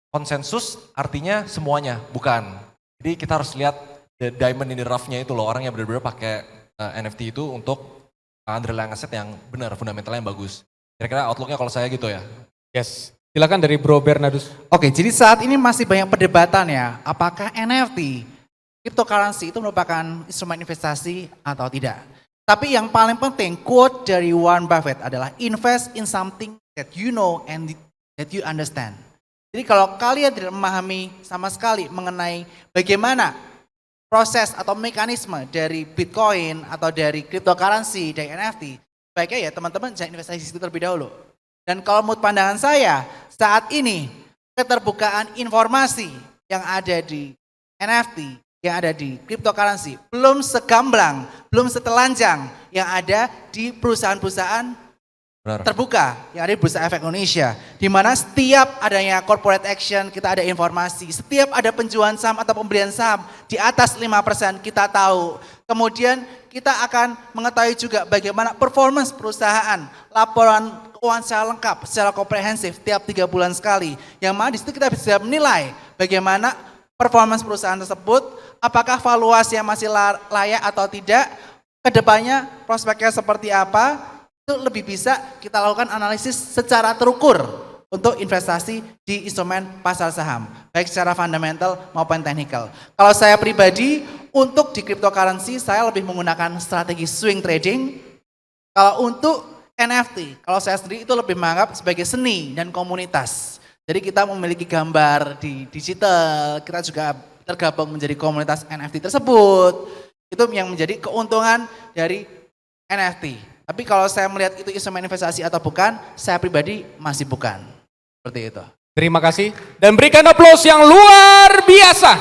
Konsensus artinya semuanya, bukan. Jadi kita harus lihat the diamond in the rough-nya itu loh, orang yang benar-benar pakai NFT itu untuk underlying aset yang benar, fundamentalnya yang bagus. Kira-kira outlook-nya kalau saya gitu ya. Yes, silakan dari Bro Bernardus. Oke, jadi saat ini masih banyak perdebatan ya, apakah NFT, cryptocurrency itu merupakan instrumen investasi atau tidak. Tapi yang paling penting, quote dari Warren Buffett adalah invest in something that you know and that you understand. Jadi kalau kalian tidak memahami sama sekali mengenai bagaimana proses atau mekanisme dari Bitcoin atau dari cryptocurrency, dari NFT, baiknya ya teman-teman jangan investasi di situ terlebih dahulu. Dan kalau menurut pandangan saya, saat ini keterbukaan informasi yang ada di NFT, yang ada di cryptocurrency, belum segamblang, belum setelanjang yang ada di perusahaan-perusahaan terbuka yang ada di Bursa Efek Indonesia, di mana setiap adanya corporate action kita ada informasi, setiap ada penjualan saham atau pembelian saham di atas 5% kita tahu. Kemudian kita akan mengetahui juga bagaimana performance perusahaan, laporan keuangan secara lengkap, secara komprehensif tiap 3 bulan sekali. Yang mana di situ kita bisa menilai bagaimana performance perusahaan tersebut, apakah valuasinya masih layak atau tidak, kedepannya prospeknya seperti apa. Itu lebih bisa kita lakukan analisis secara terukur untuk investasi di instrumen pasar saham, baik secara fundamental maupun technical. Kalau saya pribadi, untuk di cryptocurrency saya lebih menggunakan strategi swing trading. Kalau untuk NFT, kalau saya sendiri itu lebih menganggap sebagai seni dan komunitas. Jadi kita memiliki gambar di digital, kita juga tergabung menjadi komunitas NFT tersebut. Itu yang menjadi keuntungan dari NFT. Tapi kalau saya melihat itu instrumen investasi atau bukan, saya pribadi masih bukan. Seperti itu. Terima kasih. Dan berikan aplaus yang luar biasa.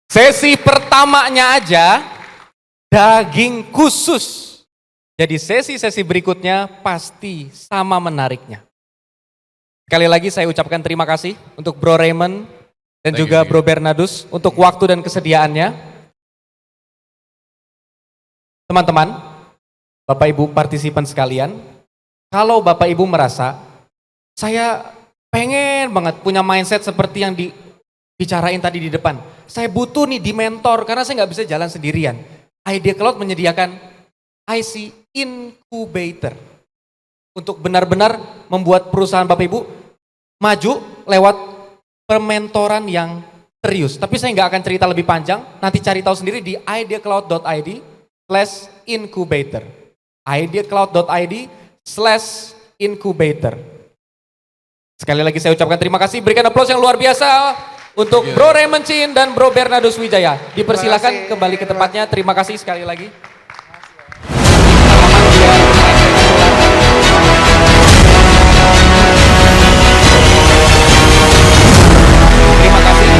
Sesi pertamanya aja daging khusus. Jadi sesi-sesi berikutnya pasti sama menariknya. Sekali lagi saya ucapkan terima kasih untuk Bro Raymond dan juga Bro Bernardus untuk waktu dan kesediaannya. Teman-teman, Bapak Ibu partisipan sekalian, kalau Bapak Ibu merasa saya pengen banget punya mindset seperti yang dibicarain tadi di depan. Saya butuh nih di mentor karena saya nggak bisa jalan sendirian. Idea Cloud menyediakan IC Incubator untuk benar-benar membuat perusahaan Bapak Ibu maju lewat permentoran yang serius. Tapi saya nggak akan cerita lebih panjang, nanti cari tahu sendiri di ideacloud.id/incubator. ideacloud.id/incubator. Sekali lagi saya ucapkan terima kasih, berikan aplaus yang luar biasa untuk Bro Raymond Chin dan Bro Bernardus Wijaya. Dipersilakan kembali ke tempatnya, terima kasih sekali lagi.